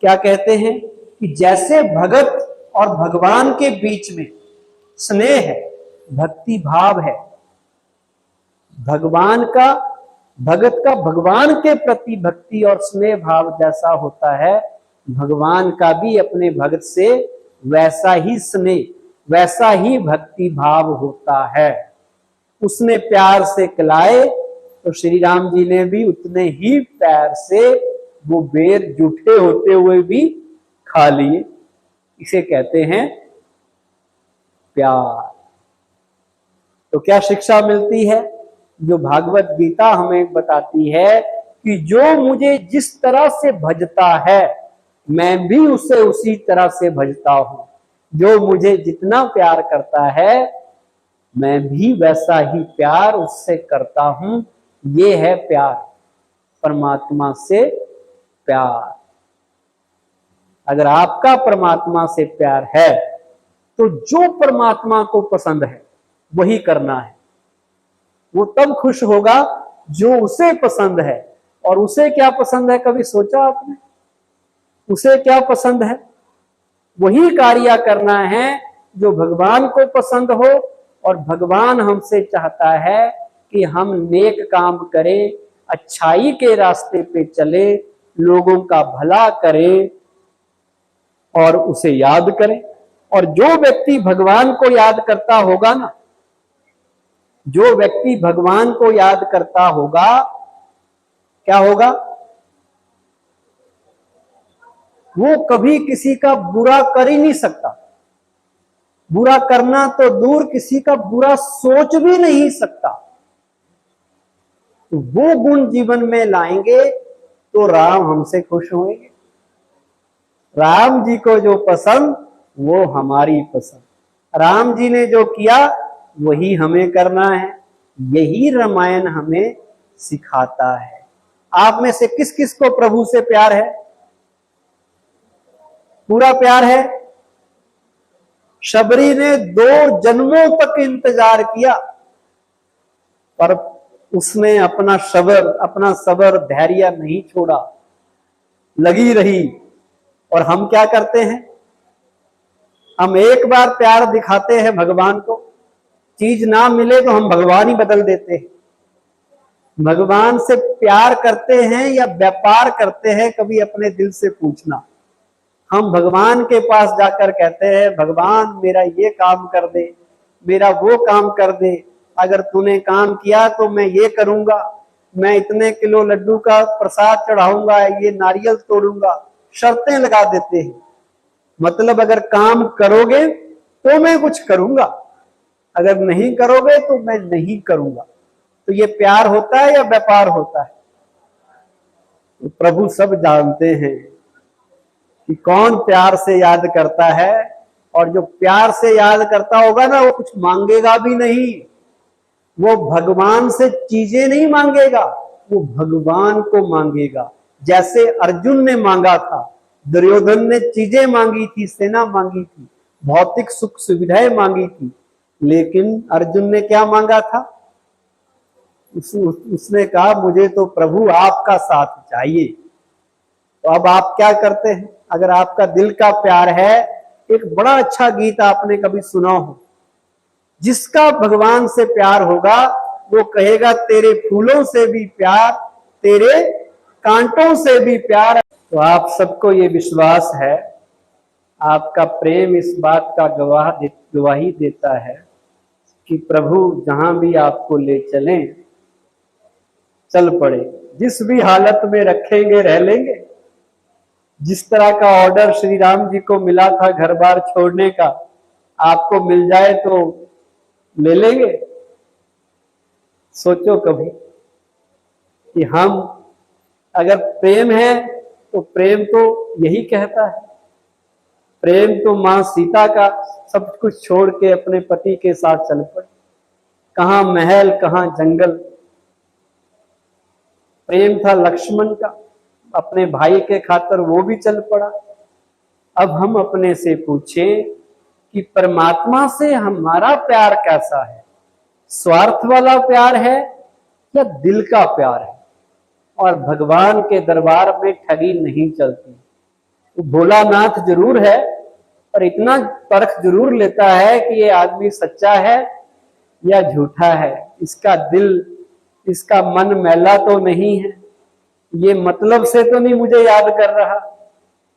क्या कहते हैं कि जैसे भगत और भगवान के बीच में स्नेह है, भक्ति भाव है, भगवान का भगत का भगवान के प्रति भक्ति और स्नेह भाव जैसा होता है, भगवान का भी अपने भक्त से वैसा ही स्नेह, वैसा ही भक्ति भाव होता है। उसने प्यार से खिलाए तो श्री राम जी ने भी उतने ही प्यार से वो बेर जूठे होते हुए भी खा लिए। इसे कहते हैं प्यार। तो क्या शिक्षा मिलती है? जो भागवत गीता हमें बताती है कि जो मुझे जिस तरह से भजता है मैं भी उसे उसी तरह से भजता हूं। जो मुझे जितना प्यार करता है मैं भी वैसा ही प्यार उससे करता हूं। ये है प्यार, परमात्मा से प्यार। अगर आपका परमात्मा से प्यार है तो जो परमात्मा को पसंद है वही करना है। वो तब खुश होगा जो उसे पसंद है। और उसे क्या पसंद है, कभी सोचा आपने? उसे क्या पसंद है? वही कार्य करना है जो भगवान को पसंद हो। और भगवान हमसे चाहता है कि हम नेक काम करें, अच्छाई के रास्ते पे चले, लोगों का भला करें और उसे याद करें। और जो व्यक्ति भगवान को याद करता होगा ना, जो व्यक्ति भगवान को याद करता होगा, क्या होगा? वो कभी किसी का बुरा कर ही नहीं सकता। बुरा करना तो दूर, किसी का बुरा सोच भी नहीं सकता। तो वो गुण जीवन में लाएंगे तो राम हमसे खुश होंगे। राम जी को जो पसंद वो हमारी पसंद। राम जी ने जो किया वही हमें करना है। यही रामायण हमें सिखाता है। आप में से किस किस को प्रभु से प्यार है? पूरा प्यार है? शबरी ने 2 जन्मों तक इंतजार किया पर उसने अपना सबर धैर्य नहीं छोड़ा, लगी रही। और हम क्या करते हैं? हम एक बार प्यार दिखाते हैं भगवान को, चीज ना मिले तो हम भगवान ही बदल देते हैं। भगवान से प्यार करते हैं या व्यापार करते हैं, कभी अपने दिल से पूछना। हम भगवान के पास जाकर कहते हैं भगवान मेरा ये काम कर दे, मेरा वो काम कर दे, अगर तूने काम किया तो मैं ये करूंगा, मैं इतने किलो लड्डू का प्रसाद चढ़ाऊंगा, ये नारियल तोड़ूंगा, शर्तें लगा देते हैं। मतलब अगर काम करोगे तो मैं कुछ करूंगा, अगर नहीं करोगे तो मैं नहीं करूंगा। तो ये प्यार होता है या व्यापार होता है? तो प्रभु सब जानते हैं कि कौन प्यार से याद करता है। और जो प्यार से याद करता होगा ना, वो कुछ मांगेगा भी नहीं। वो भगवान से चीजें नहीं मांगेगा, वो भगवान को मांगेगा। जैसे अर्जुन ने मांगा था, दुर्योधन ने चीजें मांगी थी, सेना मांगी थी, भौतिक सुख सुविधाएं मांगी थी, लेकिन अर्जुन ने क्या मांगा था? उसने कहा मुझे तो प्रभु आपका साथ चाहिए। तो अब आप क्या करते हैं? अगर आपका दिल का प्यार है, एक बड़ा अच्छा गीत आपने कभी सुना हो, जिसका भगवान से प्यार होगा वो कहेगा तेरे फूलों से भी प्यार, तेरे कांटों से भी प्यार। तो आप सबको ये विश्वास है, आपका प्रेम इस बात का गवाही देता है कि प्रभु जहां भी आपको ले चलें चल पड़े। जिस भी हालत में रखेंगे रह लेंगे। जिस तरह का ऑर्डर श्री राम जी को मिला था घर बार छोड़ने का, आपको मिल जाए तो ले लेंगे। सोचो कभी कि हम अगर प्रेम है तो प्रेम तो यही कहता है। प्रेम तो मां सीता का सब कुछ छोड़ के अपने पति के साथ चल पड़े। कहां महल कहां जंगल। प्रेम था लक्ष्मण का, अपने भाई के खातिर वो भी चल पड़ा। अब हम अपने से पूछें कि परमात्मा से हमारा प्यार कैसा है? स्वार्थ वाला प्यार है या दिल का प्यार है? और भगवान के दरबार में ठगी नहीं चलती। तो भोलानाथ जरूर है, पर इतना परख जरूर लेता है कि ये आदमी सच्चा है या झूठा है, इसका दिल, इसका मन मैला तो नहीं है, ये मतलब से तो नहीं मुझे याद कर रहा।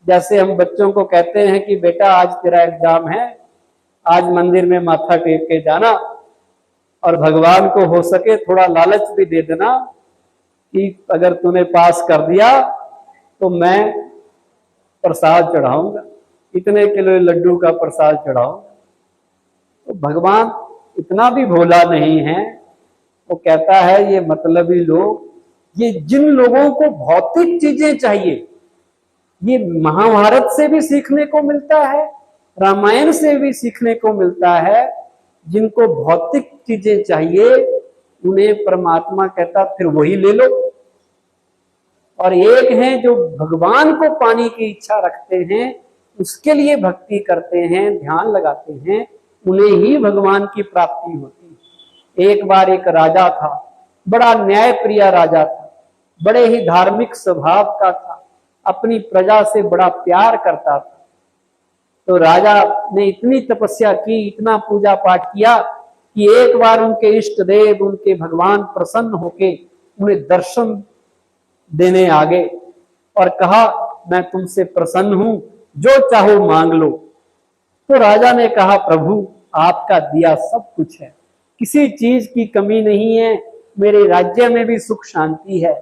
जैसे हम बच्चों को कहते हैं कि बेटा आज तेरा एग्जाम है, आज मंदिर में माथा टेक के जाना, और भगवान को हो सके थोड़ा लालच भी दे देना कि अगर तूने पास कर दिया तो मैं प्रसाद चढ़ाऊंगा, इतने किलो लड्डू का प्रसाद चढ़ाऊंगा। तो भगवान इतना भी भोला नहीं है, वो कहता है ये मतलबी लोग, ये जिन लोगों को भौतिक चीजें चाहिए, ये महाभारत से भी सीखने को मिलता है, रामायण से भी सीखने को मिलता है, जिनको भौतिक चीजें चाहिए उन्हें परमात्मा कहता फिर वही ले लो। और एक हैं जो भगवान को पाने की इच्छा रखते हैं, उसके लिए भक्ति करते हैं, ध्यान लगाते हैं, उन्हें ही भगवान की प्राप्ति होती है। एक बार एक राजा था, बड़ा न्यायप्रिय राजा था, बड़े ही धार्मिक स्वभाव का था, अपनी प्रजा से बड़ा प्यार करता था। तो राजा ने इतनी तपस्या की, इतना पूजा पाठ किया कि एक बार उनके इष्ट देव, उनके भगवान प्रसन्न होके उन्हें दर्शन देने आ गए और कहा मैं तुमसे प्रसन्न हूं, जो चाहो मांग लो। तो राजा ने कहा प्रभु आपका दिया सब कुछ है, किसी चीज की कमी नहीं है, मेरे राज्य में भी सुख शांति है,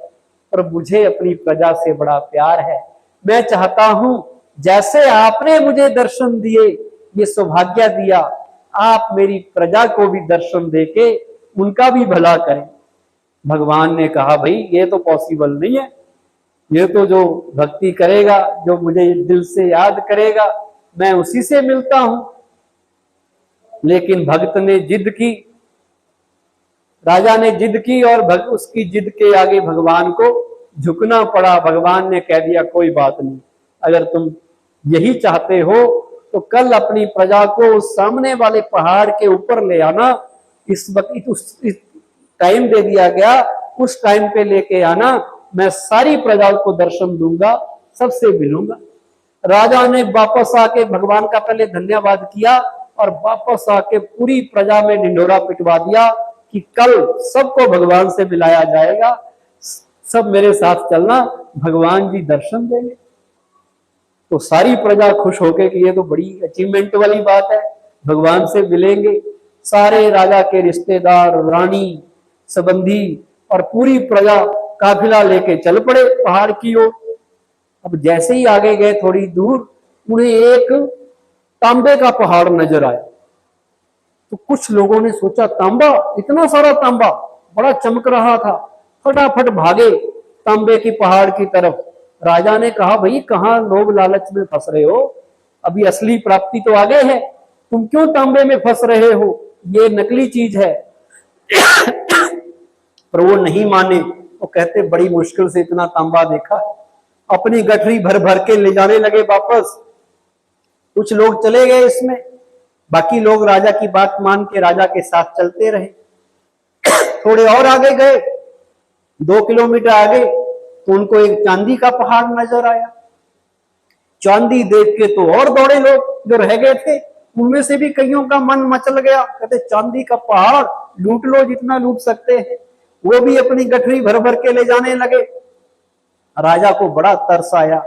पर मुझे अपनी प्रजा से बड़ा प्यार है। मैं चाहता हूं जैसे आपने मुझे दर्शन दिए, ये सौभाग्य दिया, आप मेरी प्रजा को भी दर्शन देके उनका भी भला करें। भगवान ने कहा भाई ये तो पॉसिबल नहीं है, ये तो जो भक्ति करेगा, जो मुझे दिल से याद करेगा, मैं उसी से मिलता हूं। लेकिन भक्त ने जिद की, राजा ने जिद की और उसकी जिद के आगे भगवान को झुकना पड़ा। भगवान ने कह दिया कोई बात नहीं, अगर तुम यही चाहते हो तो कल अपनी प्रजा को उस सामने वाले पहाड़ के ऊपर ले आना। इस वक्त उस टाइम दे दिया गया, उस टाइम पे लेके आना, मैं सारी प्रजा को दर्शन दूंगा, सबसे मिलूंगा। राजा ने वापस आके भगवान का पहले धन्यवाद किया और वापस आके पूरी प्रजा में ढिंढोरा पिटवा दिया कि कल सबको भगवान से मिलाया जाएगा, सब मेरे साथ चलना, भगवान जी दर्शन देंगे। तो सारी प्रजा खुश होके कि ये तो बड़ी अचीवमेंट वाली बात है, भगवान से मिलेंगे। सारे राजा के रिश्तेदार, रानी, संबंधी और पूरी प्रजा काफिला लेके चल पड़े पहाड़ की ओर। अब जैसे ही आगे गए थोड़ी दूर, उन्हें एक तांबे का पहाड़ नजर आया। तो कुछ लोगों ने सोचा तांबा, इतना सारा तांबा, बड़ा चमक रहा था, फटाफट भागे तांबे की पहाड़ की तरफ। राजा ने कहा भाई कहां लोग लालच में फंस रहे हो, अभी असली प्राप्ति तो आगे है, तुम क्यों तांबे में फंस रहे हो, ये नकली चीज है। पर वो नहीं माने, वो कहते बड़ी मुश्किल से इतना तांबा देखा। अपनी गठरी भर भर के ले जाने लगे वापस। कुछ लोग चले गए इसमें, बाकी लोग राजा की बात मान के राजा के साथ चलते रहे। थोड़े और आगे गए, 2 किलोमीटर आगे, तो उनको एक चांदी का पहाड़ नजर आया। चांदी देख के तो और दौड़े लोग जो रह गए थे, उनमें से भी कईयों का मन मचल गया, कहते चांदी का पहाड़ लूट लो जितना लूट सकते हैं। वो भी अपनी गठरी भर भर के ले जाने लगे। राजा को बड़ा तरस आया,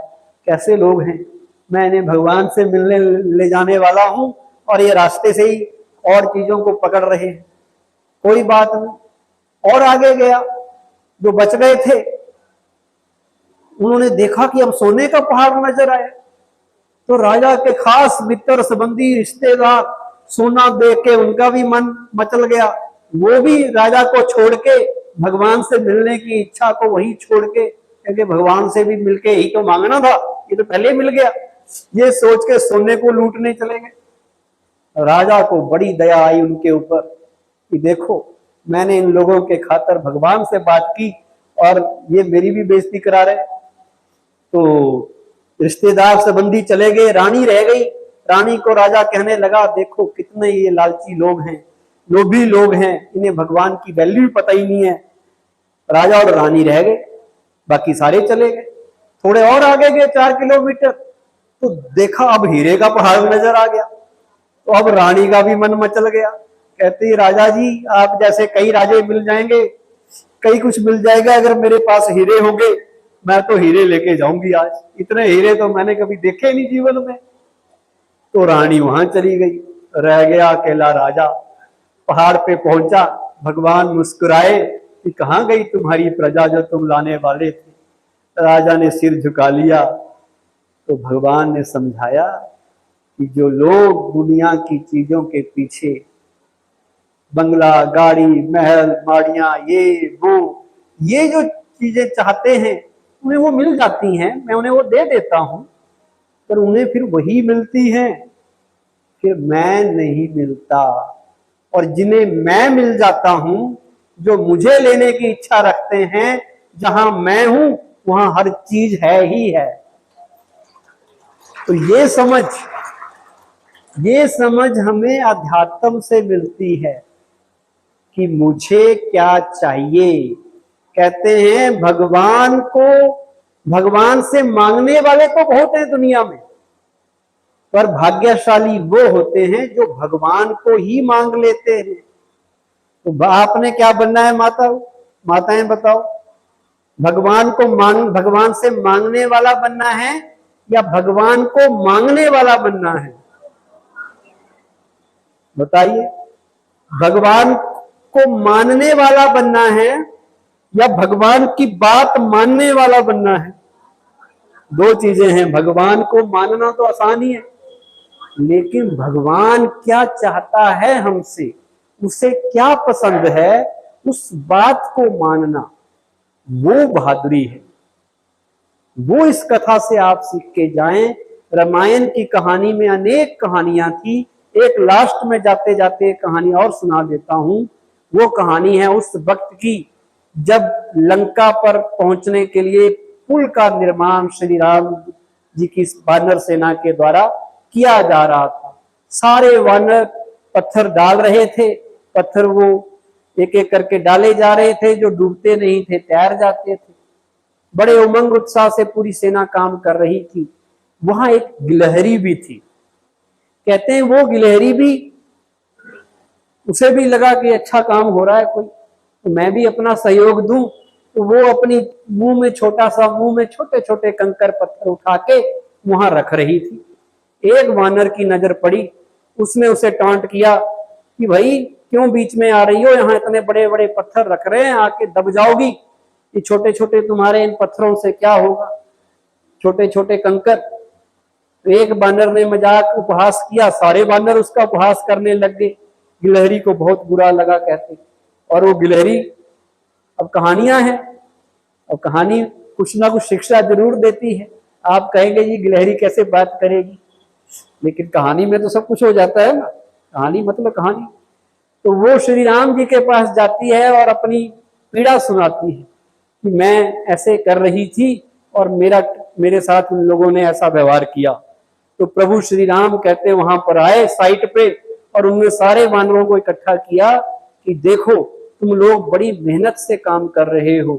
कैसे लोग हैं, मैं इन्हें भगवान से मिलने ले जाने वाला हूं और ये रास्ते से ही और चीजों को पकड़ रहे हैं। कोई बात नहीं, और आगे गया, जो बच गए थे उन्होंने देखा कि अब सोने का पहाड़ नजर आया। तो राजा के खास मित्र, संबंधी, रिश्तेदार सोना देख के उनका भी मन मचल गया। वो भी राजा को छोड़ के, भगवान से मिलने की इच्छा को वही छोड़ के, क्योंकि भगवान से भी मिलके ही तो मांगना था, ये तो पहले मिल गया, ये सोच के सोने को लूटने चले गए। राजा को बड़ी दया आई उनके ऊपर कि देखो मैंने इन लोगों के खातिर भगवान से बात की और ये मेरी भी बेइज्जती करा रहे। तो रिश्तेदार संबंधी चले गए, रानी रह गई। रानी को राजा कहने लगा देखो कितने ये लालची लोग हैं, लोभी लोग हैं, इन्हें भगवान की वैल्यू पता ही नहीं है। राजा और रानी रह गए, बाकी सारे चले गए। थोड़े और आगे गए 4 किलोमीटर, तो देखा अब हीरे का पहाड़ नजर आ गया। तो अब रानी का भी मन मचल गया, कहती राजा जी आप जैसे कई राजे मिल जाएंगे, कई कुछ मिल जाएगा अगर मेरे पास हीरे होंगे, मैं तो हीरे लेके जाऊंगी आज, इतने हीरे तो मैंने कभी देखे नहीं जीवन में। तो रानी वहां चली गई, रह गया अकेला राजा। पहाड़ पे पहुंचा, भगवान मुस्कुराए कि कहां गई तुम्हारी प्रजा जो तुम लाने वाले थे। राजा ने सिर झुका लिया। तो भगवान ने समझाया कि जो लोग दुनिया की चीजों के पीछे बंगला, गाड़ी, महल, माड़ियां, ये जो चीजें चाहते हैं उन्हें वो मिल जाती हैं, मैं उन्हें वो दे देता हूं, पर उन्हें फिर वही मिलती हैं, फिर मैं नहीं मिलता। और जिन्हें मैं मिल जाता हूं, जो मुझे लेने की इच्छा रखते हैं, जहां मैं हूं वहां हर चीज है ही है। तो ये समझ हमें अध्यात्म से मिलती है कि मुझे क्या चाहिए। कहते हैं भगवान से मांगने वाले तो बहुत हैं दुनिया में, पर भाग्यशाली वो होते हैं जो भगवान को ही मांग लेते हैं। तो आपने क्या बनना है माताएं बताओ, भगवान से मांगने वाला बनना है या भगवान को मांगने वाला बनना है? बताइए, भगवान को मानने वाला बनना है या भगवान की बात मानने वाला बनना है? दो चीजें हैं। भगवान को मानना तो आसान ही है, लेकिन भगवान क्या चाहता है हमसे, उसे क्या पसंद है, उस बात को मानना, वो बहादुरी है। वो इस कथा से आप सीख के जाएं। रामायण की कहानी में अनेक कहानियां थी, एक लास्ट में जाते जाते कहानी और सुना देता हूं। वो कहानी है उस वक्त की जब लंका पर पहुंचने के लिए पुल का निर्माण श्री राम जी की वानर सेना के द्वारा किया जा रहा था। सारे वानर पत्थर डाल रहे थे, पत्थर वो एक एक करके डाले जा रहे थे, जो डूबते नहीं थे तैर जाते थे। बड़े उमंग उत्साह से पूरी सेना काम कर रही थी। वहां एक गिलहरी भी थी। कहते हैं वो गिलहरी भी, उसे भी लगा कि अच्छा काम हो रहा है कोई, तो मैं भी अपना सहयोग दूं। तो वो अपनी मुंह में छोटे छोटे कंकर पत्थर उठा के वहां रख रही थी। एक वानर की नजर पड़ी, उसने उसे टॉन्ट किया कि भाई क्यों बीच में आ रही हो, यहाँ इतने बड़े बड़े पत्थर रख रहे हैं, आके दब जाओगी, ये छोटे छोटे तुम्हारे इन पत्थरों से क्या होगा, छोटे छोटे कंकर। तो एक बानर ने मजाक उपहास किया, सारे बानर उसका उपहास करने लग गए। गिलहरी को बहुत बुरा लगा कहते। और वो गिलहरी, अब कहानियां हैं, अब कहानी कुछ ना कुछ शिक्षा जरूर देती है। आप कहेंगे ये गिलहरी कैसे बात करेगी, लेकिन कहानी में तो सब कुछ हो जाता है ना, कहानी मतलब कहानी। तो वो श्री राम जी के पास जाती है और अपनी पीड़ा सुनाती है कि मैं ऐसे कर रही थी और मेरे साथ उन लोगों ने ऐसा व्यवहार किया। तो प्रभु श्री राम कहते वहां पर आए साइट पे, और उनने सारे वानरों को इकट्ठा किया कि देखो तुम लोग बड़ी मेहनत से काम कर रहे हो,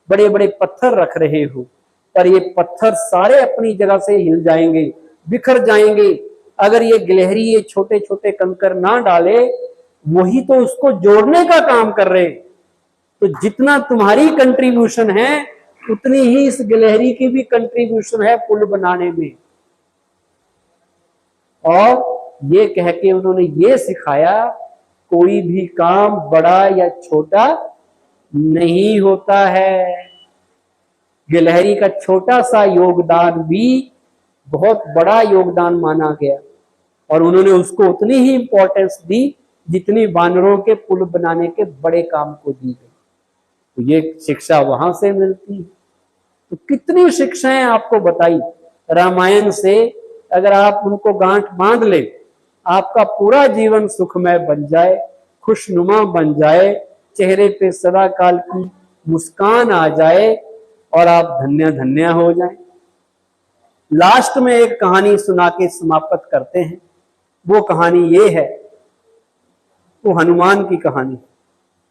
बड़े बड़े पत्थर रख रहे हो, पर ये पत्थर सारे अपनी जगह से हिल जाएंगे, बिखर जाएंगे, अगर ये गिलहरी ये छोटे छोटे कंकर ना डाले, वही तो उसको जोड़ने का काम कर रहे। तो जितना तुम्हारी कंट्रीब्यूशन है उतनी ही इस गिलहरी की भी कंट्रीब्यूशन है पुल बनाने में। और ये कह के उन्होंने ये सिखाया, कोई भी काम बड़ा या छोटा नहीं होता है। गिलहरी का छोटा सा योगदान भी बहुत बड़ा योगदान माना गया, और उन्होंने उसको उतनी ही इंपॉर्टेंस दी जितनी वानरों के पुल बनाने के बड़े काम को दी गई। तो ये शिक्षा वहां से मिलती है। तो कितनी शिक्षाएं आपको बताई रामायण से, अगर आप उनको गांठ बांध ले, आपका पूरा जीवन सुखमय बन जाए, खुशनुमा बन जाए, चेहरे पे सदा काल की मुस्कान आ जाए और आप धन्य धन्य हो जाएं। लास्ट में एक कहानी सुना के समाप्त करते हैं। वो कहानी ये है, वो हनुमान की कहानी,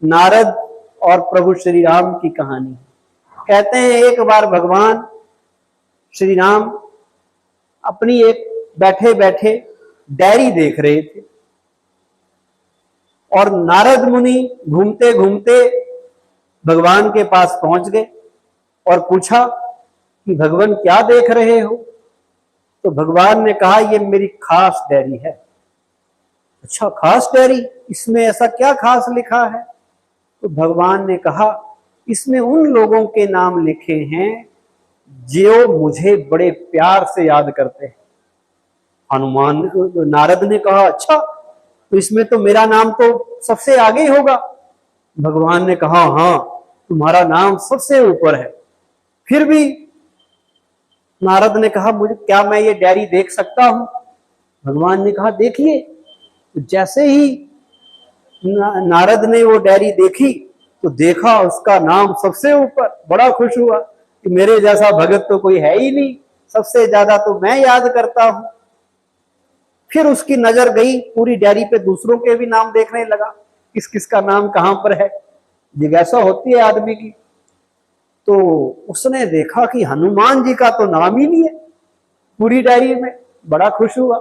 नारद और प्रभु श्री राम की कहानी। कहते हैं एक बार भगवान श्री राम अपनी एक बैठे बैठे डायरी देख रहे थे, और नारद मुनि घूमते घूमते भगवान के पास पहुंच गए और पूछा कि भगवान क्या देख रहे हो? तो भगवान ने कहा ये मेरी खास डायरी है। अच्छा, खास डायरी, इसमें ऐसा क्या खास लिखा है? तो भगवान ने कहा इसमें उन लोगों के नाम लिखे हैं जो मुझे बड़े प्यार से याद करते हैं। हनुमान नारद ने कहा अच्छा, तो इसमें तो मेरा नाम तो सबसे आगे होगा। भगवान ने कहा हाँ, तुम्हारा नाम सबसे ऊपर है। फिर भी नारद ने कहा मुझे, क्या मैं ये डायरी देख सकता हूं? भगवान ने कहा देखिए। तो जैसे ही नारद ने वो डायरी देखी तो देखा उसका नाम सबसे ऊपर। बड़ा खुश हुआ कि मेरे जैसा भगत तो कोई है ही नहीं, सबसे ज्यादा तो मैं याद करता हूं। फिर उसकी नजर गई पूरी डायरी पे, दूसरों के भी नाम देखने लगा, किस किस का नाम कहां पर है। जिज्ञासा होती है आदमी की। तो उसने देखा कि हनुमान जी का तो नाम ही नहीं है पूरी डायरी में। बड़ा खुश हुआ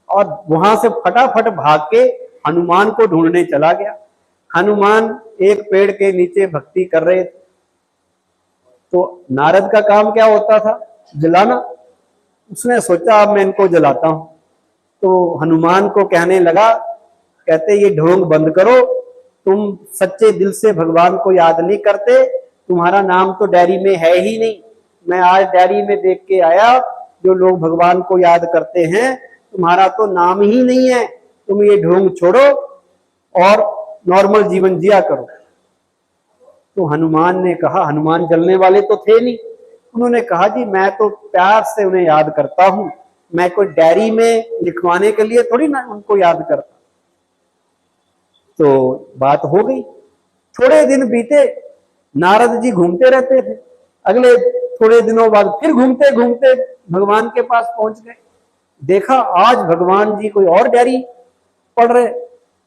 और वहां से फटाफट भाग के हनुमान को ढूंढने चला गया। हनुमान एक पेड़ के नीचे भक्ति कर रहे थे। तो नारद का काम क्या होता था? जलाना। उसने सोचा अब मैं इनको जलाता हूं। तो हनुमान को कहने लगा, कहते ये ढोंग बंद करो, तुम सच्चे दिल से भगवान को याद नहीं करते, तुम्हारा नाम तो डायरी में है ही नहीं। मैं आज डायरी में देख के आया, जो लोग भगवान को याद करते हैं तुम्हारा तो नाम ही नहीं है। तुम ये ढोंग छोड़ो और नॉर्मल जीवन जिया करो। तो हनुमान ने कहा, हनुमान जलने वाले तो थे नहीं, उन्होंने कहा जी मैं तो प्यार से उन्हें याद करता हूं, मैं कोई डायरी में लिखवाने के लिए थोड़ी ना उनको याद करता। तो बात हो गई। थोड़े दिन बीते, नारद जी घूमते रहते थे। अगले थोड़े दिनों बाद फिर घूमते घूमते भगवान के पास पहुंच गए। देखा आज भगवान जी कोई और डायरी पढ़ रहे।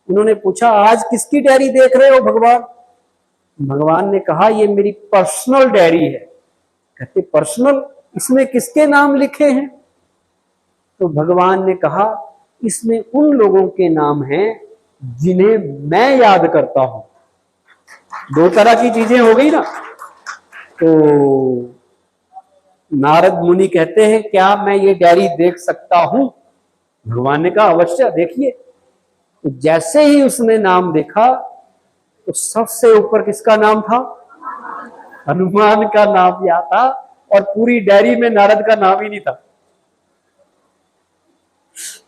उन्होंने पूछा आज किसकी डायरी देख रहे हो भगवान? भगवान ने कहा ये मेरी पर्सनल डायरी है। कहते पर्सनल, इसमें किसके नाम लिखे हैं? तो भगवान ने कहा इसमें उन लोगों के नाम हैं जिन्हें मैं याद करता हूं। दो तरह की चीजें हो गई ना। तो नारद मुनि कहते हैं क्या मैं ये डायरी देख सकता हूं? भगवान ने कहा अवश्य देखिए। तो जैसे ही उसने नाम देखा तो सबसे ऊपर किसका नाम था? हनुमान का नाम याद था। और पूरी डायरी में नारद का नाम ही नहीं था।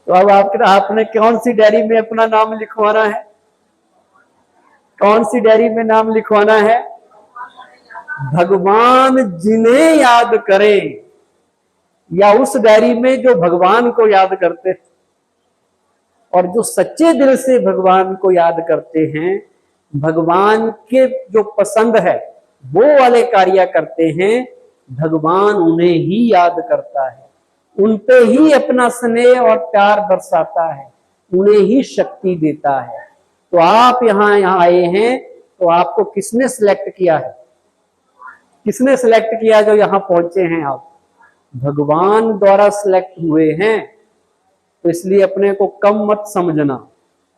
तो अब आपने कौन सी डायरी में अपना नाम लिखवाना है? कौन सी डायरी में नाम लिखवाना है? भगवान जिन्हें याद करें, या उस डायरी में जो भगवान को याद करते थे। और जो सच्चे दिल से भगवान को याद करते हैं, भगवान के जो पसंद है वो वाले कार्य करते हैं, भगवान उन्हें ही याद करता है, उन पे ही अपना स्नेह और प्यार बरसाता है, उन्हें ही शक्ति देता है। तो आप यहाँ आए हैं तो आपको किसने सिलेक्ट किया है? किसने सिलेक्ट किया जो यहाँ पहुंचे हैं आप? भगवान द्वारा सिलेक्ट हुए हैं। तो इसलिए अपने को कम मत समझना।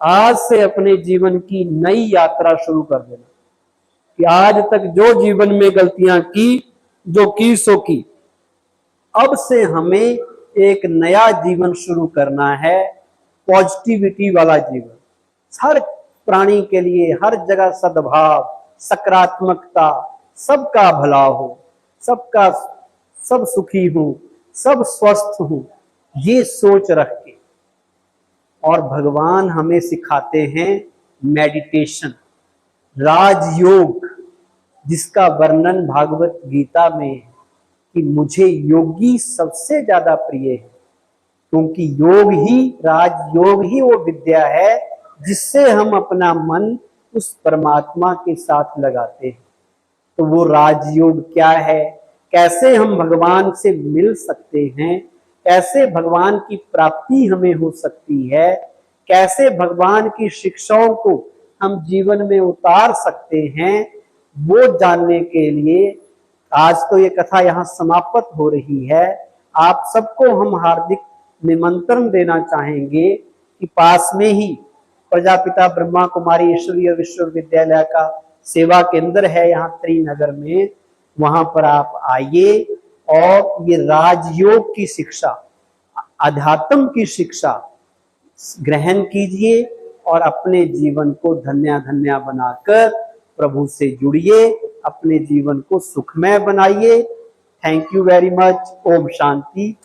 आज से अपने जीवन की नई यात्रा शुरू कर देना कि आज तक जो जीवन में गलतियां की, जो की सो की, अब से हमें एक नया जीवन शुरू करना है, पॉजिटिविटी वाला जीवन। हर प्राणी के लिए हर जगह सद्भाव, सकारात्मकता, सबका भला हो, सब सुखी हो, सब स्वस्थ हो, ये सोच रख के। और भगवान हमें सिखाते हैं मेडिटेशन, राजयोग, जिसका वर्णन भागवत गीता में है कि मुझे योगी सबसे ज्यादा प्रिय है, क्योंकि योग ही, राजयोग ही वो विद्या है जिससे हम अपना मन उस परमात्मा के साथ लगाते हैं। तो वो राजयोग क्या है, कैसे हम भगवान से मिल सकते हैं, कैसे भगवान की प्राप्ति हमें हो सकती है, कैसे भगवान की शिक्षाओं को हम जीवन में उतार सकते हैं, वो जानने के लिए आज तो ये कथा यहाँ समाप्त हो रही है। आप सबको हम हार्दिक निमंत्रण देना चाहेंगे कि पास में ही प्रजापिता ब्रह्मा कुमारी ईश्वरीय विश्वविद्यालय का सेवा केंद्र है यहाँ त्रिनगर में, वहां पर आप आइए और ये राजयोग की शिक्षा, अध्यात्म की शिक्षा ग्रहण कीजिए और अपने जीवन को धन्य धन्य बनाकर प्रभु से जुड़िए, अपने जीवन को सुखमय बनाइए। Thank you very much. ओम शांति।